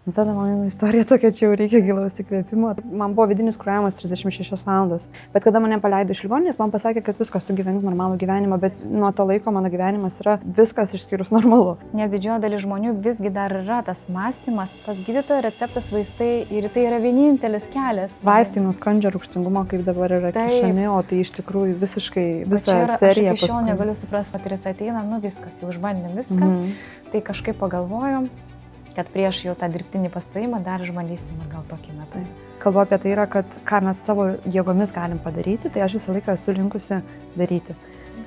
Tada man istorija tokia, čia jau reikia gilaus įkvėpimo. Man buvo vidinis kraujavimas 36 valandas. Bet kada mane paleido iš ligoninės, man pasakė, kad viskas, tu gyveni normalų gyvenimą, bet nuo to laiko mano gyvenimas yra viskas išskyrus normalu. Nes didžioji dalis žmonių visgi dar yra tas mąstymas, pas gydytoją receptas vaistai ir tai yra vienintelis kelias. Vaistai nuo skrandžio rūgštingumo, kaip dabar yra kišami, o tai iš tikrųjų visiškai visą seriją. Aš iki šiol negaliu suprasti, kad jis ateina, nu viskas, jau išbandėm viską, tai kažkaip pagalvojom, kad prieš jau tą dirbtinį pastojimą dar išbandysim ir gal tokį metą. Kalba apie tai yra, kad ką mes savo jėgomis galim padaryti, tai aš visą laiką esu linkusi daryti.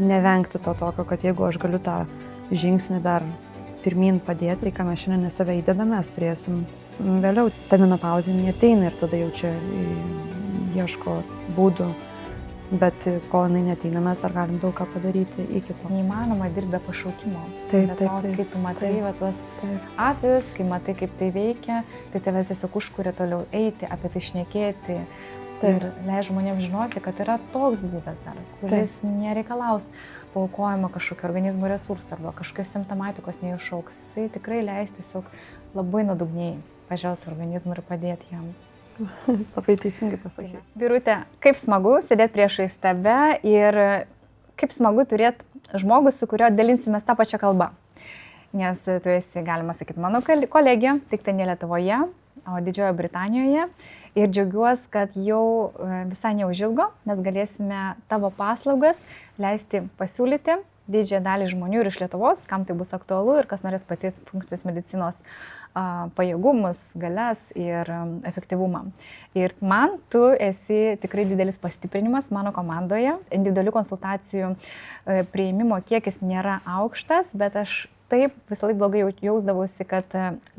Nevengti to tokio, kad jeigu aš galiu tą žingsnį dar pirmin padėti, tai ką mes šiandien į save įdedame, mes turėsim vėliau. Ta menopauzė neateina ir tada jau čia ieško būdų. Bet kol jinai neateina, mes dar galim daug ką padaryti iki to. Neįmanoma dirbti be pašaukimo. Taip. Kai tu matai tuos atvejus, kai matai, kaip tai veikia, tai tavęs tiesiog užkuria toliau eiti, apie tai šnekėti. Ir leidžia žmonėms žinoti, kad yra toks būdas dar, kuris nereikalaus paaukojimo kažkokio organizmo resursų arba kažkokios simptomatikos neišauks. Jisai tikrai leis tiesiog labai nuodugniai pažvelgti organizmą ir padėti jam. Labai teisingai pasakė. Birute, kaip smagu sėdėti priešais tave ir kaip smagu turėti žmogų, su kuriuo dalinsimės tą pačią kalbą. Nes tu esi, galima sakyti, mano kolegė, tik tai ne Lietuvoje, o Didžiojoje Britanijoje. Ir džiaugiuosi, kad jau visai neužilgo mes galėsime tavo paslaugas leisti pasiūlyti didžiąją dalį žmonių ir iš Lietuvos, kam tai bus aktualu ir kas norės patirti funkcinės medicinos pajėgumus, galias ir efektyvumą. Ir man tu esi tikrai didelis pastiprinimas mano komandoje. Individualių konsultacijų priėmimo kiekis nėra aukštas, bet aš taip visą laiką blogai jausdavausi, kad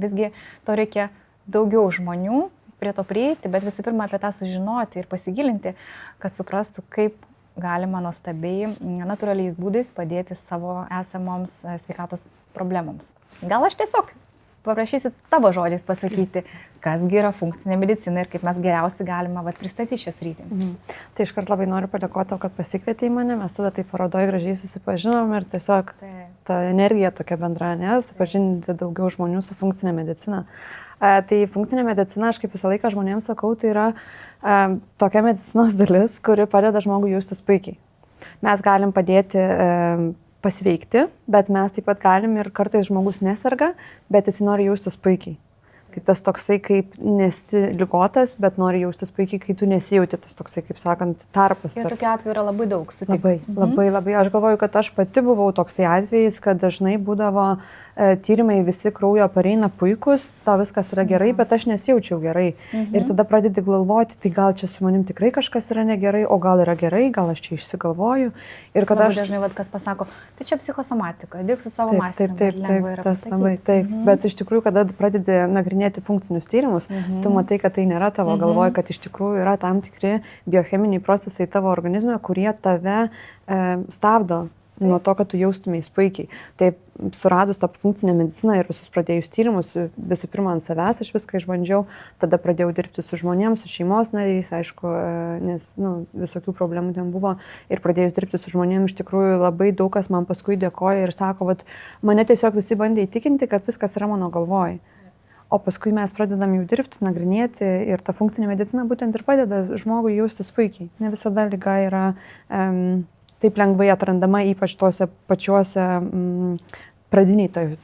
visgi to reikia daugiau žmonių prie to prieiti, bet visų pirma apie tą sužinoti ir pasigilinti, kad suprastų, kaip galima nuostabiai, natūraliais būdais padėti savo esamoms sveikatos problemoms. Gal aš tiesiog paprašysiu tavo žodžiais pasakyti, kasgi yra funkcinė medicina ir kaip mes geriausiai galima pristatyti šią sritį. Tai iškart labai noriu padėkoti tau, kad pasikvietei mane, mes tada tai parodoje gražiai susipažinom ir tiesiog ta energija tokia bendra, supažinti daugiau žmonių su funkcinė medicina. Tai funkcinė medicina, aš kaip visą laiką žmonėms sakau, tai yra tokia medicinos dalis, kuri padeda žmogui jaustis puikiai. Mes galim padėti pasveikti, bet mes taip pat galim ir kartais žmogus neserga, bet jis nori jaustis puikiai. Tai tas toksai, kaip nesi ligotas, bet nori jaustis puikiai, kai tu nesijauti, tas toksai, kaip sakant, tarpas. Ir tokių atvejų yra labai daug, sutikau. Labai. Aš galvoju, kad aš pati buvau toksai atvejis, kad dažnai būdavo tyrimai, visi kraujo pareina puikus, tau viskas yra gerai, bet aš nesijaučiau gerai. Ir tada pradedi galvoti, tai gal čia su manim tikrai kažkas yra negerai, o gal yra gerai, gal aš čia išsigalvoju. Ir kada aš dažnai kas pasako, tai čia psichosomatika, dirbk su savo mąstymu. Taip. Bet iš tikrųjų, kada pradedi nagrinėti funkcinius tyrimus, tu matai, kad tai nėra tavo galvoj, kad iš tikrųjų yra tam tikri biocheminiai procesai tavo organizme, kurie tave stabdo nuo to, kad tu jaustumės puikiai. Taip, suradus tą funkcinę mediciną ir visus pradėjus tyrimus, visų pirma ant savęs aš viską išbandžiau, tada pradėjau dirbti su žmonėms, su šeimos nariais, aišku, nes visokių problemų ten buvo. Ir pradėjus dirbti su žmonėms, iš tikrųjų labai daug kas man paskui dėkoja ir sako, kad mane tiesiog visi bandė įtikinti, kad viskas yra mano galvoj. O paskui mes pradedam jau dirbti, nagrinėti ir ta funkcinė medicina būtent ir padeda žmogui jaustis puikiai. Ne visada liga yra taip lengvai atrandama, ypač tuose pačiuose pradiniai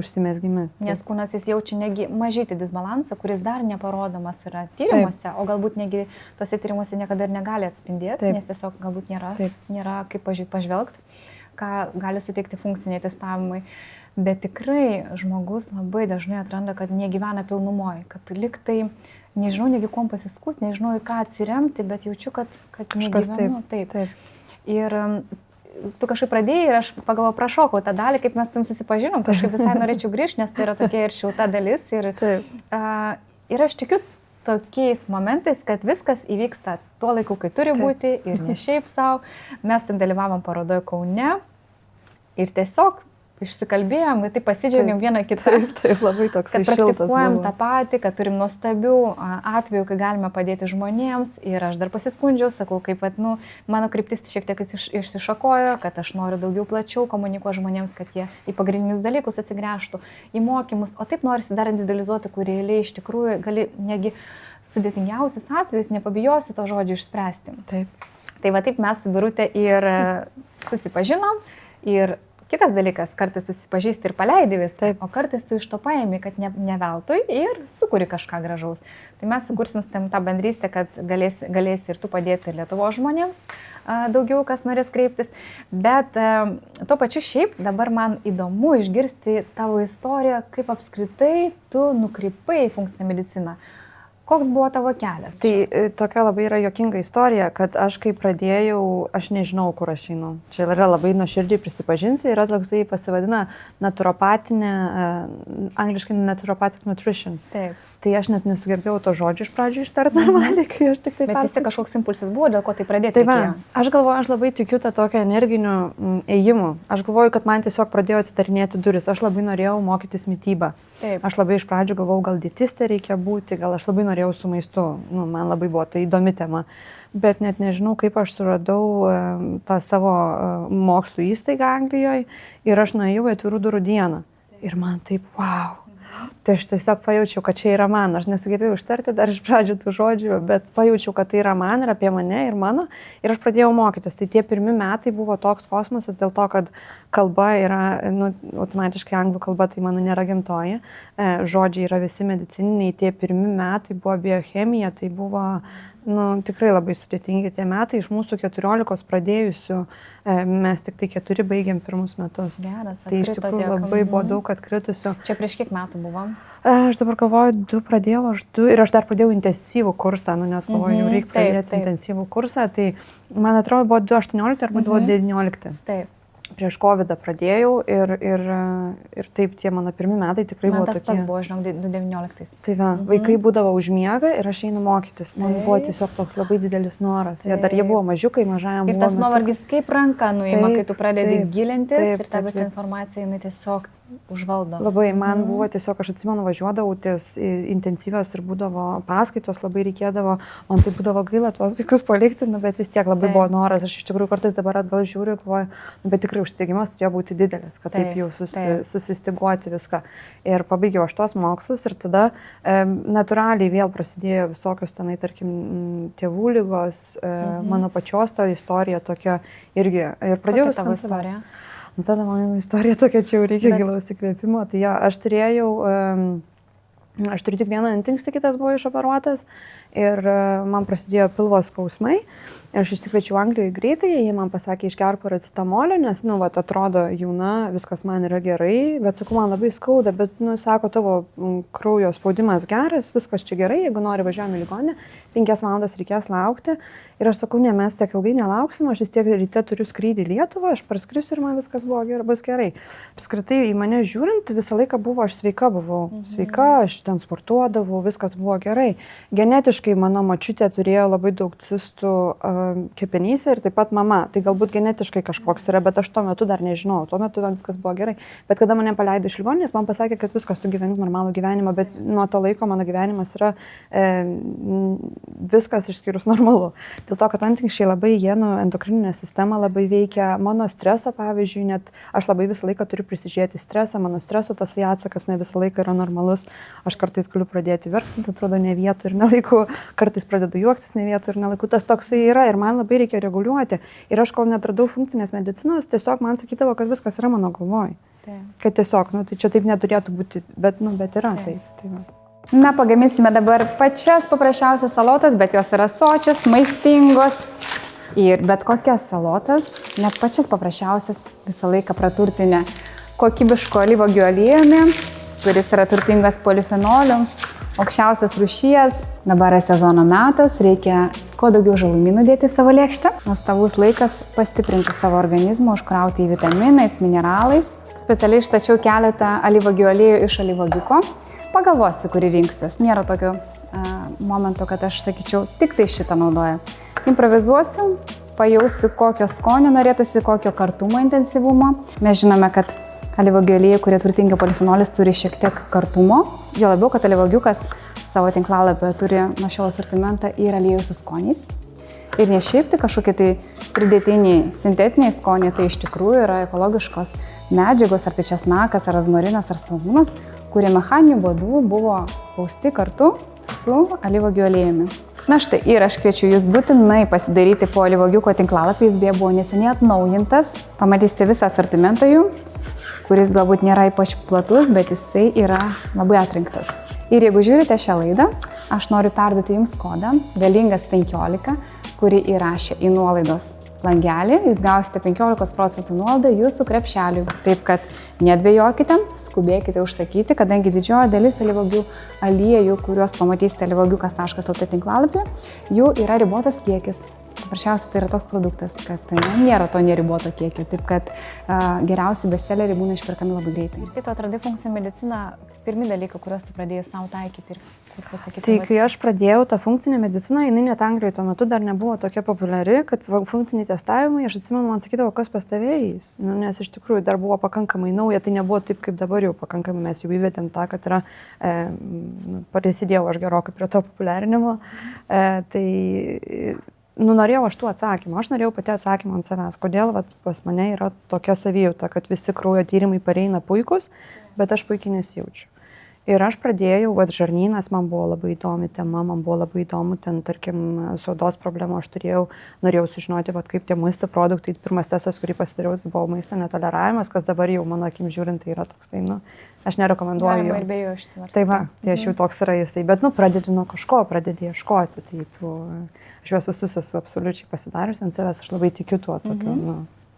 užsimezgimis. Nes kūnas jis jaučia negi mažytį disbalansą, kuris dar neparodomas yra tyrimuose, o galbūt negi tuose tyrimuose niekada ir negali atspindėti, nes tiesiog galbūt nėra kaip pažvelgti, ką gali suteikti funkciniai testavimai. Bet tikrai žmogus labai dažnai atranda, kad negyvena pilnumoje, kad lyg tai nežinau, negi kuom pasiskūs, nežinau, į ką atsiremti, bet jaučiu, kad negyvenu. Taip. Ir tu kažkaip pradėjai ir aš pagalvojau, prašokau tą dalį, kaip mes tam susipažinom, kažkaip visai norėčiau grįžti, nes tai yra tokia ir šilta dalis. Ir aš tikiu tokiais momentais, kad viskas įvyksta tuo laiku, kai turi būti ir ne šiaip savo. Mes dalyvavom parodoje Kaune ir tiesiog išsikalbėjom, tai pasidžiaugiam vieną kitą. Taip, labai toks kad šiltas. Praktikuojam tą patį, kad turim nuostabių atvejų, kai galime padėti žmonėms. Ir aš dar pasiskundžiau, sakau, kaip, mano kryptis šiek tiek išsišakojo, kad aš noriu daugiau plačiau komunikuoti žmonėms, kad jie į pagrindinius dalykus atsigręžtų, į mokymus. O taip norisi dar individualizuoti, kur realiai iš tikrųjų gali negi sudėtingiausius atvejus, nepabijosi to žodžio išspręsti. Taip. Tai va taip mes su Birute ir susipažinom. Ir kitas dalykas, kartais susipažįsti ir paleidi visą, o kartais tu iš to paėmi, kad ne veltui ir sukuri kažką gražaus. Tai mes sukursim tą bendrystę, kad galėsi ir tu padėti Lietuvos žmonėms, daugiau kas norės kreiptis. Bet tuo pačiu šiaip dabar man įdomu išgirsti tavo istoriją, kaip apskritai tu nukrypai į funkcinę mediciną. Koks buvo tavo kelias? Tai tokia labai yra juokinga istorija, kad aš kai pradėjau, aš nežinau, kur aš einu. Čia yra labai nuoširdžiai prisipažinsiu, yra toks, tai pasivadina naturopatinė, angliškai naturopathic nutrition. Taip. Tai aš net nesugebėjau to žodžio iš pradžių ištart normaliai, kai aš tik taip Bet vis tik kažkoks impulsas buvo, dėl ko tai pradėti Tai va, reikėjo? aš galvoju, aš labai tikiu tą tokią energinių ėjimų. Aš galvoju, kad man tiesiog pradėjo atsidarinėti duris. Aš labai norėjau mokytis mitybą. Taip. Aš labai iš pradžių galvojau, gal dietistė reikia būti, gal aš labai norėjau su maistu. Man labai buvo tai įdomi tema. Bet net nežinau, kaip aš suradau tą savo mokslų įstaigą Anglijoje ir aš nuėjau į atvirų durų dieną. Ir man taip, wow. Tai aš tiesiog pajaučiau, kad čia yra man. Aš nesugebėjau ištarti dar iš pradžių tų žodžių, bet pajaučiau, kad tai yra man ir apie mane ir mano. Ir aš pradėjau mokytis. Tai tie pirmi metai buvo toks kosmosas dėl to, kad kalba yra, automatiškai anglų kalba tai mano nėra gimtoji. Žodžiai yra visi medicininiai. Tie pirmi metai buvo biochemija, tai buvo tikrai labai sudėtingi tie metai. Iš mūsų 14 pradėjusių mes tik tai 4 baigėm pirmus metus. Geras, tai iš tikrųjų labai buvo daug atkritusių. Čia prieš kiek metų buvom? Aš dabar galvoju, 2 pradėjau, aš 2 ir aš dar pradėjau intensyvų kursą, nes galvoju, jau reikia pradėti intensyvų kursą. Tai man atrodo buvo 2018 arba 2019. Taip. Prieš COVID pradėjau ir taip tie mano pirmi metai tikrai buvo tokie. Man tas pats buvo, žinok, 2019. Tai va, vaikai būdavo užmiega ir aš einu mokytis. Man buvo tiesiog toks labai didelis noras. Jie buvo mažiukai, mažajam buvo. Ir tas nuovargis kaip ranka nuima, kai tu pradedi gilintis ir ta visa informacija, jinai tiesiog užvaldo. Labai, man buvo tiesiog, aš atsimenu, važiuodavau ties intensyvios ir būdavo paskaitos, labai reikėdavo, man tai būdavo gaila tuos vaikus palikti, bet vis tiek labai buvo noras. Aš iš tikrųjų kartais dabar atgal žiūriu ir galvoju, bet tikrai užsidegimas turėjo būti didelis, kad taip jau susistiguoti viską. Ir pabaigiau aš tuos mokslus ir tada natūraliai vėl prasidėjo visokios tenai, tarkim, tėvų lygos, mano pačios ta istorija tokia irgi. Ir pradėjau viską tavo istoriją. Tada mano istorija tokia, čia jau reikia gilaus įkvėpimo. Tai ja, aš turiu tik vieną antinkstį, kitas buvo išoperuotas ir man prasidėjo pilvo skausmai. Aš išsikviečiau Anglijoje greitai, jie man pasakė išgerk paracetamolio, nes, atrodo jauna, viskas man yra gerai, bet sakau, man labai skauda, bet, sako, tavo kraujo spaudimas geras, viskas čia gerai, jeigu nori važiuojame į ligoninę, 5 valandas reikės laukti. Ir aš sakau, ne, mes tiek ilgai nelauksim, aš vis tiek ryte turiu skrydį į Lietuvą, aš parskrisiu ir man viskas bus gerai. Apskritai, į mane žiūrint, visą laiką buvo, aš sveika buvau. Sveika, aš ten sportuodavau, viskas buvo gerai. Genetiškai mano močiutė turėjo labai daug cistų kepenyse ir taip pat mama. Tai galbūt genetiškai kažkoks yra, bet aš tuo metu dar nežinau. Tuo metu viskas buvo gerai. Bet kada mane paleido iš ligoninės, man pasakė, kad viskas, tu gyveni normalų gyvenimą, bet nuo to laiko mano gyvenimas yra viskas išskyrus normalu. Dėl to, kad antinkščiai labai endokrininę sistemą labai veikia, mano streso, pavyzdžiui, net aš labai visą laiką turiu prisižiūrėti stresą, mano streso tas atsakas ne visą laiką yra normalus, aš kartais galiu pradėti verkti, atrodo ne vietų ir nelaiku, kartais pradedu juoktis ne vietų ir nelaiku, tas toksai yra ir man labai reikia reguliuoti ir aš kol netradau funkcinės medicinos, tiesiog man sakydavo, kad viskas yra mano galvoj, kad tiesiog, tai čia taip neturėtų būti, bet yra taip. Na, pagaminsime dabar pačias paprasčiausias salotas, bet jos yra sočios, maistingos. Ir bet kokias salotas, net pačias paprasčiausias, visą laiką praturtinę kokybiško alyvuogių aliejumi, kuris yra turtingas polifenolių, aukščiausias rūšies. Dabar sezono metas, reikia kuo daugiau žalumynų dėti į savo lėkštę. Nuostabus laikas pastiprinti savo organizmą, užkrauti į vitaminais, mineralais. Specialiai ištačiau keletą alyvuogių aliejų iš alyvuogiuko. Pagalvosiu, kurį rinksiuos. Nėra tokio momento, kad aš sakyčiau, tik tai šitą naudoju. Improvizuosiu, pajausiu, kokio skonio norėtųsi, kokio kartumo intensyvumo. Mes žinome, kad Alyvuogių aliejai, kurie turtingi polifenolis, turi šiek tiek kartumo. Jo labiau, kad alyvuogiukas savo tinklalapį turi nuo šio asortimentą ir aliejų su skoniais. Ir ne šiaip tai kažkokie tai pridėtiniai sintetiniai skoniai, tai iš tikrųjų yra ekologiškos medžiagos, ar tai česnakas, ar rozmarinas, ar svogūnas, kurie mechaniniu būdu buvo spausti kartu su alyvuogių aliejumi. Na štai, ir aš kviečiu jūs būtinai pasidaryti po alyvuogiuko tinklalapį, jis beje buvo neseniai atnaujintas, pamatysite visą asortimentą jų, kuris galbūt nėra ypač platus, bet jisai yra labai atrinktas. Ir jeigu žiūrite šią laidą, aš noriu perduoti jums kodą galingas 15, kurį įrašė į nuolaidos langelį, jūs gausite 15% nuolaidą jūsų krepšeliui. Taip kad nedvejokite, skubėkite užsakyti, kadangi didžioji dalis alyvuogių aliejų, kuriuos pamatysite alyvuogiukas.lt tinklalapyje, jų yra ribotas kiekis. Paprasčiausiai tai yra toks produktas, kad nėra to neriboto kiekio, taip kad geriausi bestselleriai būna išperkami labai greitai. Kai tu atradai funkcinę mediciną, pirmi dalykai, kuriuos tu pradėjai savo taikyti ir kur pasakyti? Tai kai aš pradėjau tą funkcinę mediciną, jinai net Anglijoje tuo metu dar nebuvo tokia populiari, kad funkciniai testavimai, aš atsimenu, man sakydavo, kas pas tave eis, nes iš tikrųjų dar buvo pakankamai nauja, tai nebuvo taip, kaip dabar jau pakankamai mes jau įvedėm tą, kad yra, prisidėjau aš gerokai prie to populiarinimo, norėjau aš tų atsakymų, aš norėjau pati atsakymą ant savęs, kodėl pas mane yra tokia savijauta, kad visi kraujo tyrimai pareina puikus, bet aš puikiai nesijaučiu. Ir aš pradėjau, žarnynas man buvo labai įdomi tema, man buvo labai įdomu, ten, tarkim, su odos problema aš norėjau sužinoti, kaip tie maisto produktai, pirmas testas, kurį pasidariau, buvo maisto netoleravimas, kas dabar jau mano akim žiūrint, tai yra toksai, aš nerekomenduoju. Galima ir be jų išsivarstyti. Tai aš jau toks yra jisai, bet, pradedi nuo kažko, pradedi ieškoti, tai aš juos visus esu absoliučiai pasidariusi ant savęs, aš labai tikiu tuo tokiu,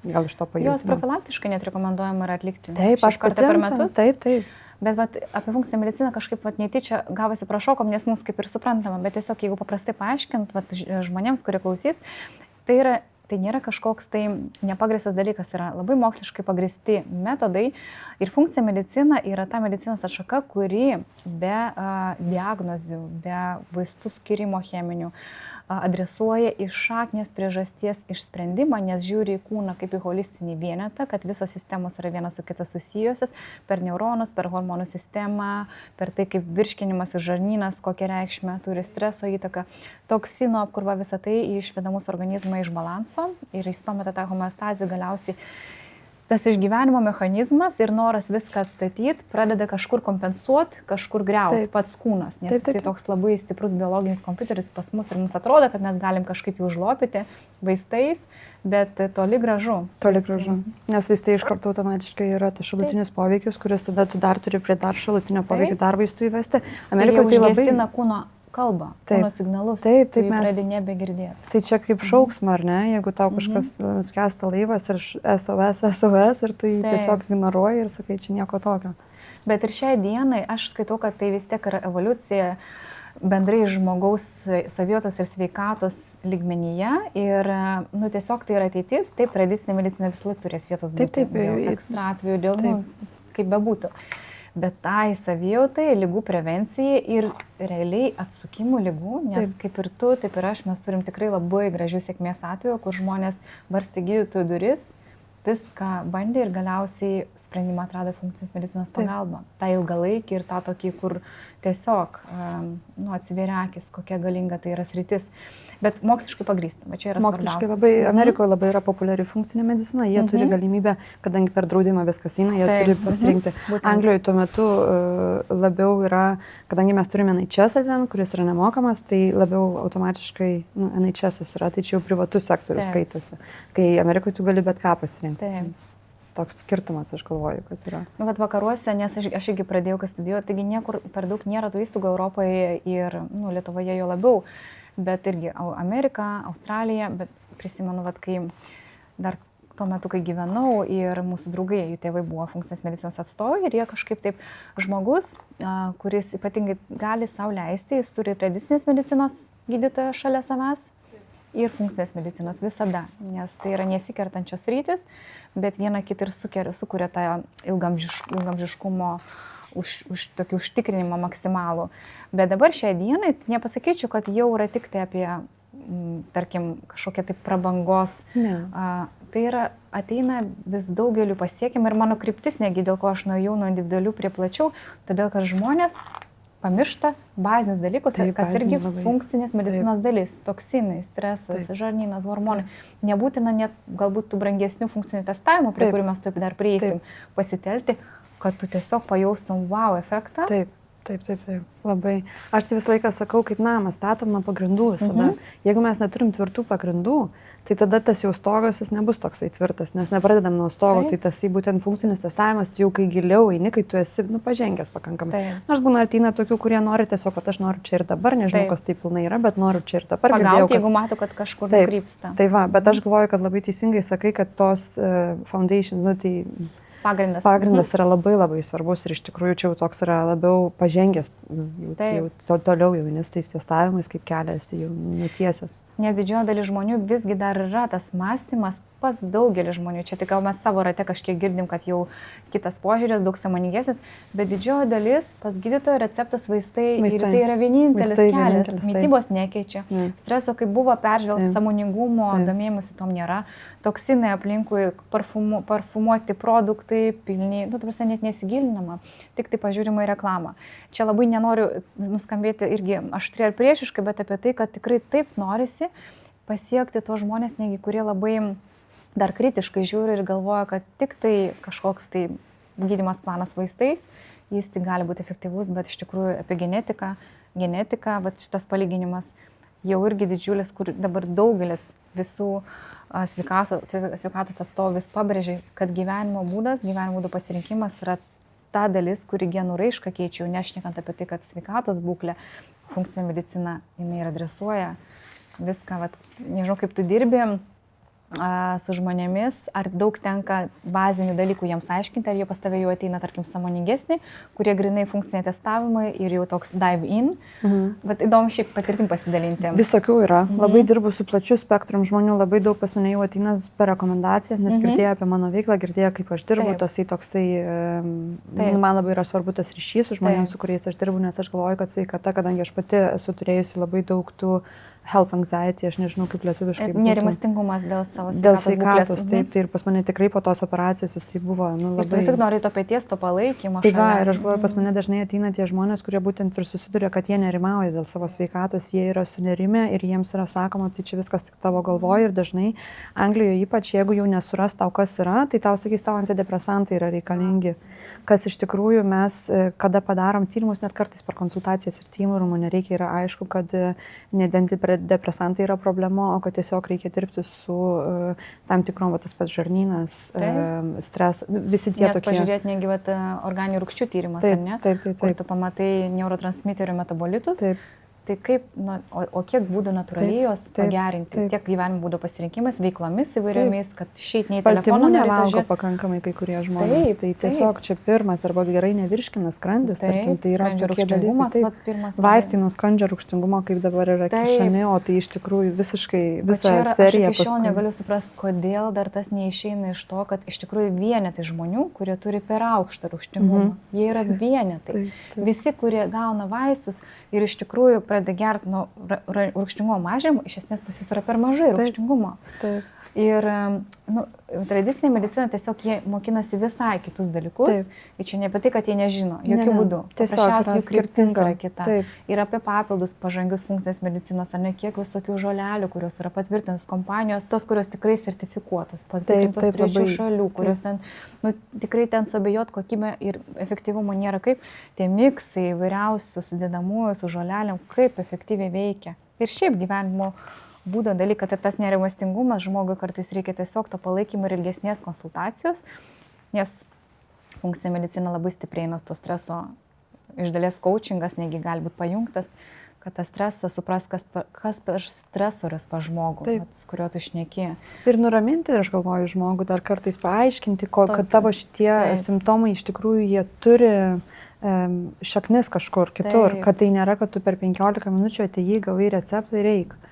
gal iš to pajūti. Jos profilaktiškai net rekomenduojama yra atlikti. Taip, aš kartą per metus. Taip. Bet apie funkcinę mediciną kažkaip netyčia gavosi prašokom, nes mums kaip ir suprantama, bet tiesiog jeigu paprastai paaiškint žmonėms, kurie klausys, tai nėra kažkoks tai nepagrįstas dalykas, tai yra labai moksliškai pagrįsti metodai ir funkcinė medicina yra ta medicinos atšaka, kuri be diagnozių, be vaistų skirimo cheminių adresuoja iš šaknies priežasties išsprendimą, nes žiūri į kūną kaip į holistinį vienetą, kad visos sistemos yra viena su kita susijusios per neuronus, per hormonų sistemą, per tai kaip virškinimas ir žarnynas, kokią reikšmę turi streso įtaką, toksino apkrova, visą tai išveda mūsų organizmą iš balanso ir jis pameta tą homeostazę galiausiai. Tas išgyvenimo mechanizmas ir noras viską atstatyti pradeda kažkur kompensuoti, kažkur griauti pats kūnas, nes jis toks labai stiprus biologinis kompiuteris pas mus ir mums atrodo, kad mes galim kažkaip jį užlopyti vaistais, bet toli gražu. Nes vaistai iš karto automatiškai yra tas šalutinis poveikis, kuris tada tu dar turi prie dar šalutinio poveikio dar vaistų įvesti. Amerikoje tai labai kūno kalbą, kūno signalus, taip mes pradedi nebegirdėti. Tai čia kaip šauksma, ar ne? Jeigu tau kažkas skęsta laivas ir SOS ir tu jį tiesiog ignoruoji ir sakai, čia nieko tokio. Bet ir šiai dienai aš skaitau, kad tai vis tiek yra evoliucija bendrai žmogaus savijautos ir sveikatos lygmenyje ir tiesiog tai yra ateitis, taip, tradicinė medicina vis laik turės vietos būti. Ekstra atveju dėl, kaip bebūtų. Bet tai savijautai, lygų prevencijai ir realiai atsukimų lygų, nes kaip ir tu, taip ir aš, mes turim tikrai labai gražių sėkmės atveju, kur žmonės barstė gydytojų duris, viską bandė ir galiausiai sprendimą atrado funkcinės medicinos pagalba. Ta ilgalaikį ir tą tokį, kur tiesiog atsivėrė akis, kokia galinga tai yra sritis. Bet moksliškai pagrįsta, čia yra moksliškai labai, Amerikoje labai yra populiari funkcinė medicina, jie turi galimybę, kadangi per draudimą viskas eina, jie turi pasirinkti. Anglijoje tuo metu labiau yra, kadangi mes turime NHS ten, kuris yra nemokamas, tai labiau automatiškai NHS yra, tai čia jau privatus sektorius skaitosi. Kai Amerikoje tu gali bet ką pasirinkti. Toks skirtumas, aš galvoju, kad yra. Vakaruose, nes aš irgi pradėjau studijuoti, taigi niekur per daug nėra tų įstaigų Europoje ir Lietuvoje jo labiau. Bet irgi Amerika, Australija, bet prisimenu, kai dar tuo metu, kai gyvenau ir mūsų draugai, jų tėvai buvo funkcinės medicinos atstovai ir jie kažkaip taip žmogus, kuris ypatingai gali sau leisti, jis turi tradicinės medicinos gydytoją šalia savęs ir funkcinės medicinos visada, nes tai yra nesikertančios rytis, bet viena kitą ir sukuria tą ilgamžiškumo tokį užtikrinimą maksimalų. Bet dabar šiai dienai nepasakyčiau, kad jau yra tik tai apie, tarkim, kažkokią tai prabangos tai ateina vis daugeliu pasiekimų ir mano kryptis, negi dėl ko aš nuėjau nuo individualių prie plačiau, todėl kad žmonės pamiršta bazinius dalykus, Taip, kas irgi labai. funkcinės medicinos dalis, toksinai, stresas, žarnynas, hormonai. Nebūtina net galbūt tų brangesnių funkcinių testavimų, prie kurių mes taip dar prieisim, pasitelti, kad tu tiesiog pajaustum wow efektą. Taip. Labai. Aš tai visą laiką sakau, kaip namas statom nuo pagrindų visada. Jeigu mes neturim tvirtų pagrindų, tai tada tas jau stogas jis nebus toksai tvirtas, nes nepradedam nuo stogo, tai tas būtent funkcinis testavimas, tu jau kai giliau eini, kai tu esi pažengęs pakankamai. Nors būna ateina tokių, kurie nori tiesiog, kad aš noriu čia ir dabar, nežinau, kas tai pilnai yra, bet noriu čia ir dabar. Pagauti, jeigu matau, kad kažkur nukrypsta. Tai va, bet aš galvoju, kad labai teisingai sakai, kad tos foundations, tai pagrindas yra labai labai svarbus ir iš tikrųjų čia jau toks yra labiau pažengęs, jau toliau jau tais testavimais, kaip kelias jau nutiesęs. Nes didžioji dalis žmonių visgi dar yra tas mąstymas pas daugelį žmonių. Čia tik gal mes savo rate kažkiek girdim, kad jau kitas požiūrės, daug sąmoningesnis, bet didžioji dalis pas gydytojo receptas vaistai ir tai yra vienintelis kelias. Mytybos nekeičia. Streso, kaip buvo peržvelgta, sąmoningumo, domėjimusi tom nėra. Toksinai aplinkui, parfumuoti produktai, pilni, tarsi net nesigilinama, tik tai pažiūrima į reklamą. Čia labai nenoriu nuskambėti irgi aštri ar priešiškai, bet apie tai, kad tikrai taip norisi pasiekti tos žmonės, negi kurie labai dar kritiškai žiūri ir galvoja, kad tik tai kažkoks tai gydymas planas vaistais, jis tik gali būti efektyvus, bet iš tikrųjų apie genetika, bet šitas palyginimas jau irgi didžiulis, kur dabar daugelis visų sveikatos atstovų vis pabrėžia, kad gyvenimo būdų pasirinkimas yra ta dalis, kuri genų raišką keičia, jau nešnekant apie tai, kad sveikatos būklė, funkcinė medicina, jinai ir adresuoja viską, nežinau, kaip tu dirbi su žmonėmis, ar daug tenka bazinių dalykų jiems aiškinti, ar jie pas tave jau ateina, tarkim, sąmoningesni, kurie grinai funkciniai testavimai ir jau toks dive in. Bet įdomu šiaip patirtim pasidalinti. Visokių yra. Labai dirbu su plačiu spektrum žmonių, labai daug pas mane jau ateina per rekomendacijas, nes girdėjo apie mano veiklą, girdėjo, kaip aš dirbu, toksai, man labai yra svarbu tas ryšys su žmonėmis, su kuriais aš dirbu, nes aš galvoju, kad sveikata, kadangi aš pati esu turėjusi labai daug tų health anxiety, aš nežinau kaip lietuviškai. Nerimastingumas dėl savo sveikatos. Taip, tai ir pas mane tikrai po tos operacijos jisai buvo labai... Ir tu vis tik nori to paties, to palaikymo. Tai va, ir aš galvoju, pas mane dažnai ateina tie žmonės, kurie būtent ir susiduria, kad jie nerimauja dėl savo sveikatos, jie yra sunerimę ir jiems yra sakoma, tai čia viskas tik tavo galvoje ir dažnai Anglijoje ypač, jeigu jau nesuras tau kas yra, tai tau sakys, tau antidepresantai yra reikalingi. Kas iš tikrųjų mes, kada padarom tyrimus, net kartais per konsultacijas ir tyrimų nereikia, yra aišku, kad ne antidepresantai yra problema, o kad tiesiog reikia dirbti su tam tikrom, tas pats žarnynas, stresas, visi tie tokie. Nes pažiūrėti negi organinių rūgščių tyrimas, ar ne? Taip. Kur tu pamatai neurotransmiterių metabolitus. Taip. Tai kaip, o kiek būdų natūraliai juos pagerinti, tiek gyvenimo būdų pasirinkimas, veiklomis įvairiomis, kad išeit nei telefoną nevalgo pakankamai kai kurie žmonės. Tai tiesiog čia pirmas arba gerai nevirškina skrandis, tarkim, tai yra tokie dalykai. Vaistai nuo skrandžio rūgštingumo, kaip dabar yra kišami, o tai iš tikrųjų visiškai visą seriją paskui. Aš iki šiol negaliu suprasti, kodėl dar tas neišeina iš to, kad iš tikrųjų vienetai žmonių, kurie turi per aukštą rūgštingumą. Jie yra vienetai. Visi, kurie gauna vaistus ir iš tikrųjų pradeda gerti nuo rūgštingumo mažinimo, iš esmės pas jūs yra per mažai rūgštingumo. Taip. Ir tradicinė medicina tiesiog jie mokinasi visai kitus dalykus. Ir čia ne apie tai, kad jie nežino, jokių būdų. Tiesiog jų kryptis yra kita. Ir apie papildus pažangius funkcinės medicinos, ar ne kiek visokių žolelių, kurios yra patvirtintos kompanijos, tos, kurios tikrai sertifikuotos, patvirtintos trečių šalių, kurios ten, tikrai ten suabejot kokybę ir efektyvumo nėra, kaip tie miksai įvairiausių sudedamųjų su žolelėm, kaip efektyviai veikia. Ir šiaip gyvenimo būdo dalykai, kad tas nerimastingumas žmogui kartais reikia tiesiog to palaikymo ir ilgesnės konsultacijos, nes funkcinė medicina labai stipriai nuo to streso, iš dalies coachingas negi gali būti pajungtas, kad tas stresas supras, kas per stresorius pa žmogų, kurio tu šneki. Ir nuraminti, aš galvoju, žmogų dar kartais paaiškinti, kad tavo šitie simptomai iš tikrųjų jie turi šaknis kažkur kitur, kad tai nėra, kad tu per 15 minučių atėjai, gavai receptą ir eik.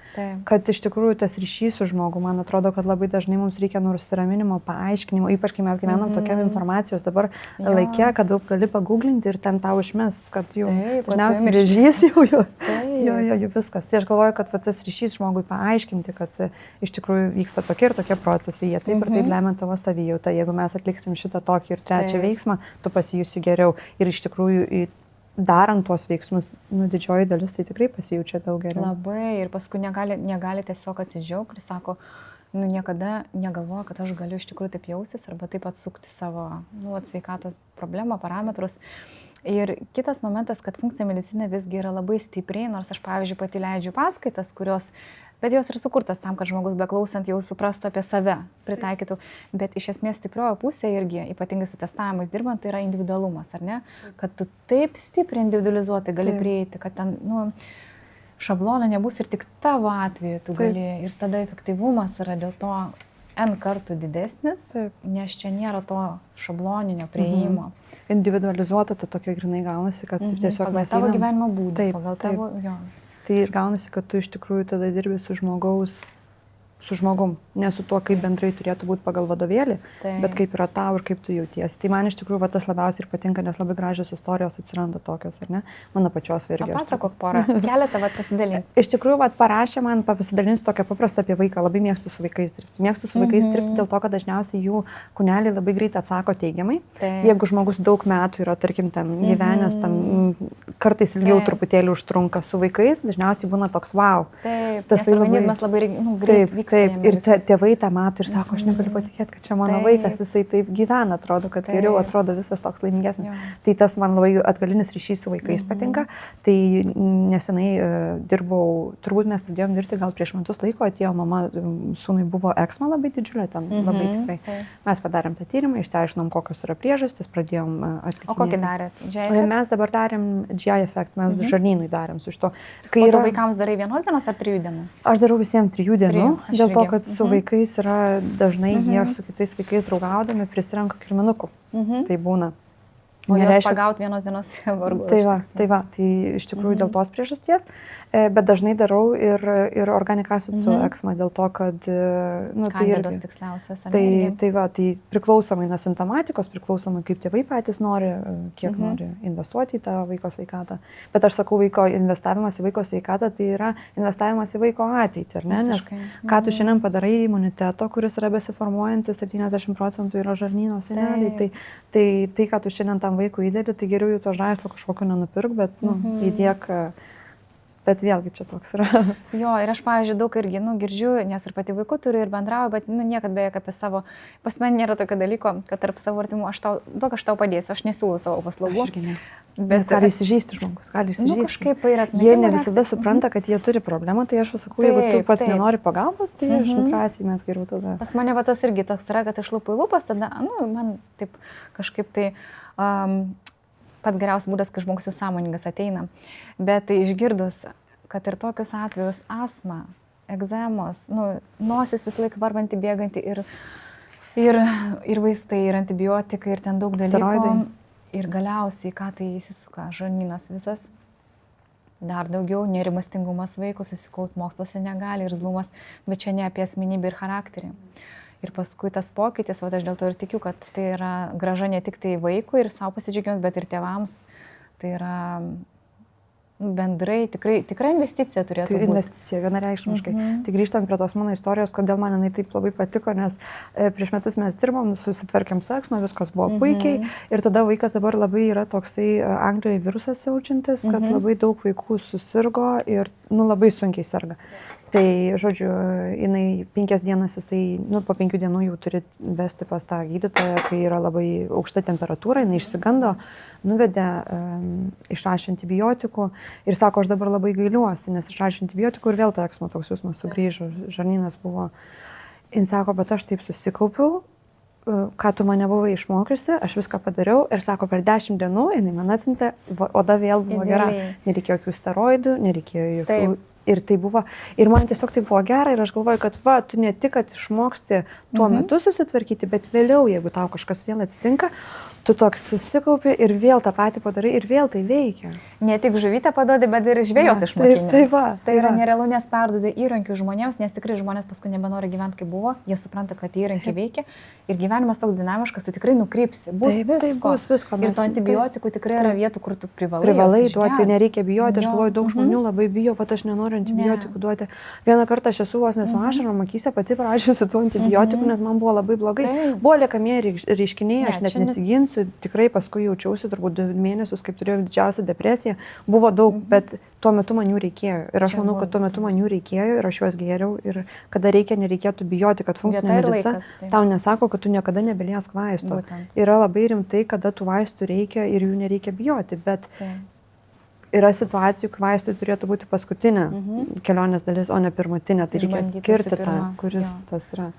Kad iš tikrųjų tas ryšys su žmogu, man atrodo, kad labai dažnai mums reikia nusiraminimo, paaiškinimo, ypač kai mes gyvenam tokiam informacijos dabar laike, kad daug gali paguglinti ir ten tau išmes, kad jau dažniausiai vėžys jau Jo, viskas. Tai aš galvoju, kad tas ryšys žmogui paaiškinti, kad iš tikrųjų vyksta tokie ir tokie procesai, jie taip ir taip lemia tavo savijautą. Jeigu mes atliksim šitą tokį ir trečią veiksmą, tu pasijusi geriau. Ir iš tikrųjų darant tuos veiksmus, didžioji dalis tai tikrai pasijaučia daug geriau. Labai. Ir paskui negali tiesiog atsidžiaugti ir sako, niekada negalvoju, kad aš galiu iš tikrųjų taip jausis arba taip atsukti savo sveikatos problemą, parametrus. Ir kitas momentas, kad funkcinė medicina visgi yra labai stipriai, nors aš, pavyzdžiui, pati leidžiu paskaitas, bet jos yra sukurtas tam, kad žmogus beklausant jau suprastų apie save, pritaikytų. Bet iš esmės stiprioji pusė irgi, ypatingai su testavimais dirbant, tai yra individualumas, ar ne? Kad tu taip stipriai individualizuoti gali prieiti, kad ten, šablono nebus ir tik tavo atveju tu gali. Ir tada efektyvumas yra dėl to N kartų didesnis, nes čia nėra to šabloninio prieimo. Individualizuota, tai tokia grinai gaunasi, kad tiesiog pagal tavo gyvenimo būdą, pagal tavo, jo. Tai ir gaunasi, kad tu iš tikrųjų tada dirbi su žmogum, ne su tuo, kaip bendrai turėtų būti pagal vadovėlį, bet kaip yra tau ir kaip tu jautiesi. Tai man iš tikrųjų tas labiausiai ir patinka, nes labai gražios istorijos atsiranda tokios, ar ne? Mano pačios irgi. Papasakok porą, keletą pasidalink. Iš tikrųjų, parašė man, pasidalinsiu tokią paprastą apie vaiką, labai mėgstu su vaikais dirbti. Mėgstu su vaikais dirbti dėl to, kad dažniausiai jų kūneliai labai greit atsako teigiamai. Jeigu žmogus daug metų yra, tarkim, ten gyvenęs, kartais ilgiau truputėlį užtrunka su vaikais, dažniausiai būna toks wow. Taip, tas organizmas labai greit vyksta. Taip, ir tėvai tą mato ir sako, aš negaliu patikėti, kad čia mano vaikas, jisai taip gyvena, atrodo, kad geriau atrodo visas toks laimingesnis. Tai tas man labai atgalinis ryšys su vaikais patinka. Tai nesenai dirbau, turbūt mes pradėjom dirbti gal prieš metus laiko, atėjo mama, sūnui buvo eksma labai didžiulė, ten labai tikrai. Mes padarėm tą tyrimą, išsiaiškinom, kokios yra priežastys, pradėjom atlikti. O kokį darėt? Mes dabar darėm GI efekt, mes žarnynui darėm su šito. O tu vaikams darai 1 dienos ar 3 dienų? Aš darau visiems 3 dienų. Dėl to, kad su vaikais yra dažnai jie su kitais vaikais draugaudami prisirenka kirminukų. Tai būna. O juos pagauti 1 dienos vargu. Tai iš tikrųjų dėl tos priežasties, bet dažnai darau ir organikasit su eksma dėl to, kad... Kandidos tiksliausias. Tai priklausomai nuo simptomatikos, priklausomai kaip tėvai patys nori, kiek nori investuoti į tą vaiko sveikatą. Bet aš sakau, investavimas į vaiko sveikatą tai yra investavimas į vaiko ateitį, ar ne? Nes ką tu šiandien padarai imuniteto, kuris yra besiformuojantis, 70% yra žarnyno seneliai, tai ką tu šiandien tam vaikų įdėlį, tai geriau jų to žaislo kažkokio nenupirk, bet įdėk, bet vėlgi čia toks yra. Jo, ir aš, pavyzdžiui, daug irgi girdžiu, nes ir pati vaikų turiu ir bendrauju, bet niekad beveik apie savo, pas mane nėra tokio dalyko, kad tarp savo artimų aš tau padėsiu, aš nesiūlau savo paslaugų. Bet gali įsižeisti žmogus, gali įsižeisti. Kažkaip yra. Jie ne visada supranta, kad jie turi problemą, tai aš sakau, jeigu tu pats nenori pagalbos, tai aš drąsiai mes geriau tada. Pas mane tas irgi toks yra, kad iš lūpų į lūpas, tada, man taip kažkaip tai pats geriausias būdas, kai žmogus jau sąmoningas ateina. Bet išgirdus, kad ir tokius atvejus astma, egzemos, nosis vis laik varvanti, bėganti ir vaistai, ir antibiotikai, ir ten daug dalykų. Steroidai. Ir galiausiai, ką tai įsisuka, žarnynas visas. Dar daugiau nerimastingumas vaiko, susikaupt moksluose negali, irzlumas, bet čia ne apie asmenybę ir charakterį. Ir paskui tas pokytis, aš dėl to ir tikiu, kad tai yra graža ne tik tai vaikui ir savo pasidžiaugimas, bet ir tėvams. Tai yra bendrai, tikrai investicija turėtų būti. Investicija, vienareikšmiškai. Tai grįžtant prie tos mano istorijos, kodėl man jinai taip labai patiko, nes prieš metus mes dirbom, susitvarkėm su eksma, viskas buvo puikiai. Ir tada vaikas dabar labai yra toksai Anglijoje virusas siaučiantis, kad labai daug vaikų susirgo ir labai sunkiai serga. Tai, žodžiu, jinai 5 dienas jisai, po 5 dienų jau turi vesti pas tą gydytoją, kai yra labai aukšta temperatūra, jinai išsigando, nuvedė, išrašė antibiotikų ir sako, aš dabar labai gailiuosi, nes išrašė antibiotikų ir vėl ta eksma toks jausmas sugrįžo, žarnynas buvo. Jis sako, bet aš taip susikaupiau, ką tu mane buvai išmokiusi, aš viską padariau ir sako, per 10 dienų jinai man atsiuntė, oda vėl buvo gera. Nereikėjo jokių steroidų, nereikėjo jokių Ir tai buvo, ir man tiesiog tai buvo gera ir aš galvoju, kad va, tu ne tik, kad išmoksti tuo metu susitvarkyti, bet vėliau, jeigu tau kažkas vėl atsitinka, tu toks susikaupi ir vėl tą patį padarai ir vėl tai veikia. Ne tik žuvytę paduodi, bet ir žvejoti išmokini. Tai yra nerealu, nes perduodi įrankių žmonėms, nes tikrai žmonės paskui nebenori gyventi kaip buvo, jie supranta, kad įrankiai veikia ir gyvenimas toks dinamiškas, tu tikrai nukrypsi. Bus visko. Ir to antibiotikų tikrai yra vietų, kur tu privalai duoti, nereikia bijoti, aš galvoju, daug žmonių labai bijo, va aš nenoriu antibiotikų duoti. Vieną kartą aš esu vos nesu ašarom akyse pati prašiusi tų antibiotikų, nes man buvo labai blogai. Buvo liekamieji reiškiniai, aš net nesiginsiu, tikrai paskui jaučiausi turbūt 2 mėnesius, kaip turėjau didžiausią depresiją. Buvo daug, bet tuo metu man jų reikėjo. Ir aš manau, kad tuo metu man jų reikėjo ir aš juos gėriau. Ir kada reikia, nereikėtų bijoti, kad funkcinė medicina tau nesako, kad tu niekada nebeliesk vaistų. Yra labai rimtai, kada tų vaistų reikia ir jų nereikia bijoti. Bet yra situacijų, kai vaistai turėtų būti paskutinė kelionės dalis, o ne pirmutinė. Tai reikia atskirti tą, kuris tas yra.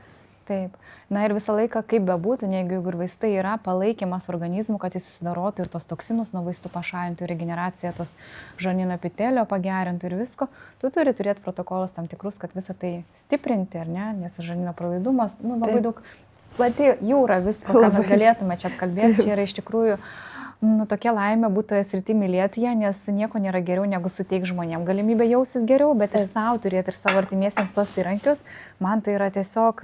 Taip. Na ir visą laiką, kaip bebūtų, jeigu ir vaistai yra palaikymas organizmų, kad jis susidarotų ir tos toksinus nuo vaistų pašalintų, regeneraciją, tos žarnyno epitelio pagerintų ir visko, tu turi turėti protokolus tam tikrus, kad visą tai stiprinti, ar ne, nes žarnyno pralaidumas, labai daug plati jūra visko, ką mes galėtume čia apkalbėti, čia yra iš tikrųjų tokia laimė būtų toje srity mylėti ją, nes nieko nėra geriau, negu suteik žmonėm galimybę jausis geriau, bet ir savo turėti ir savo artimiesiems tos įrankius. Man tai yra tiesiog,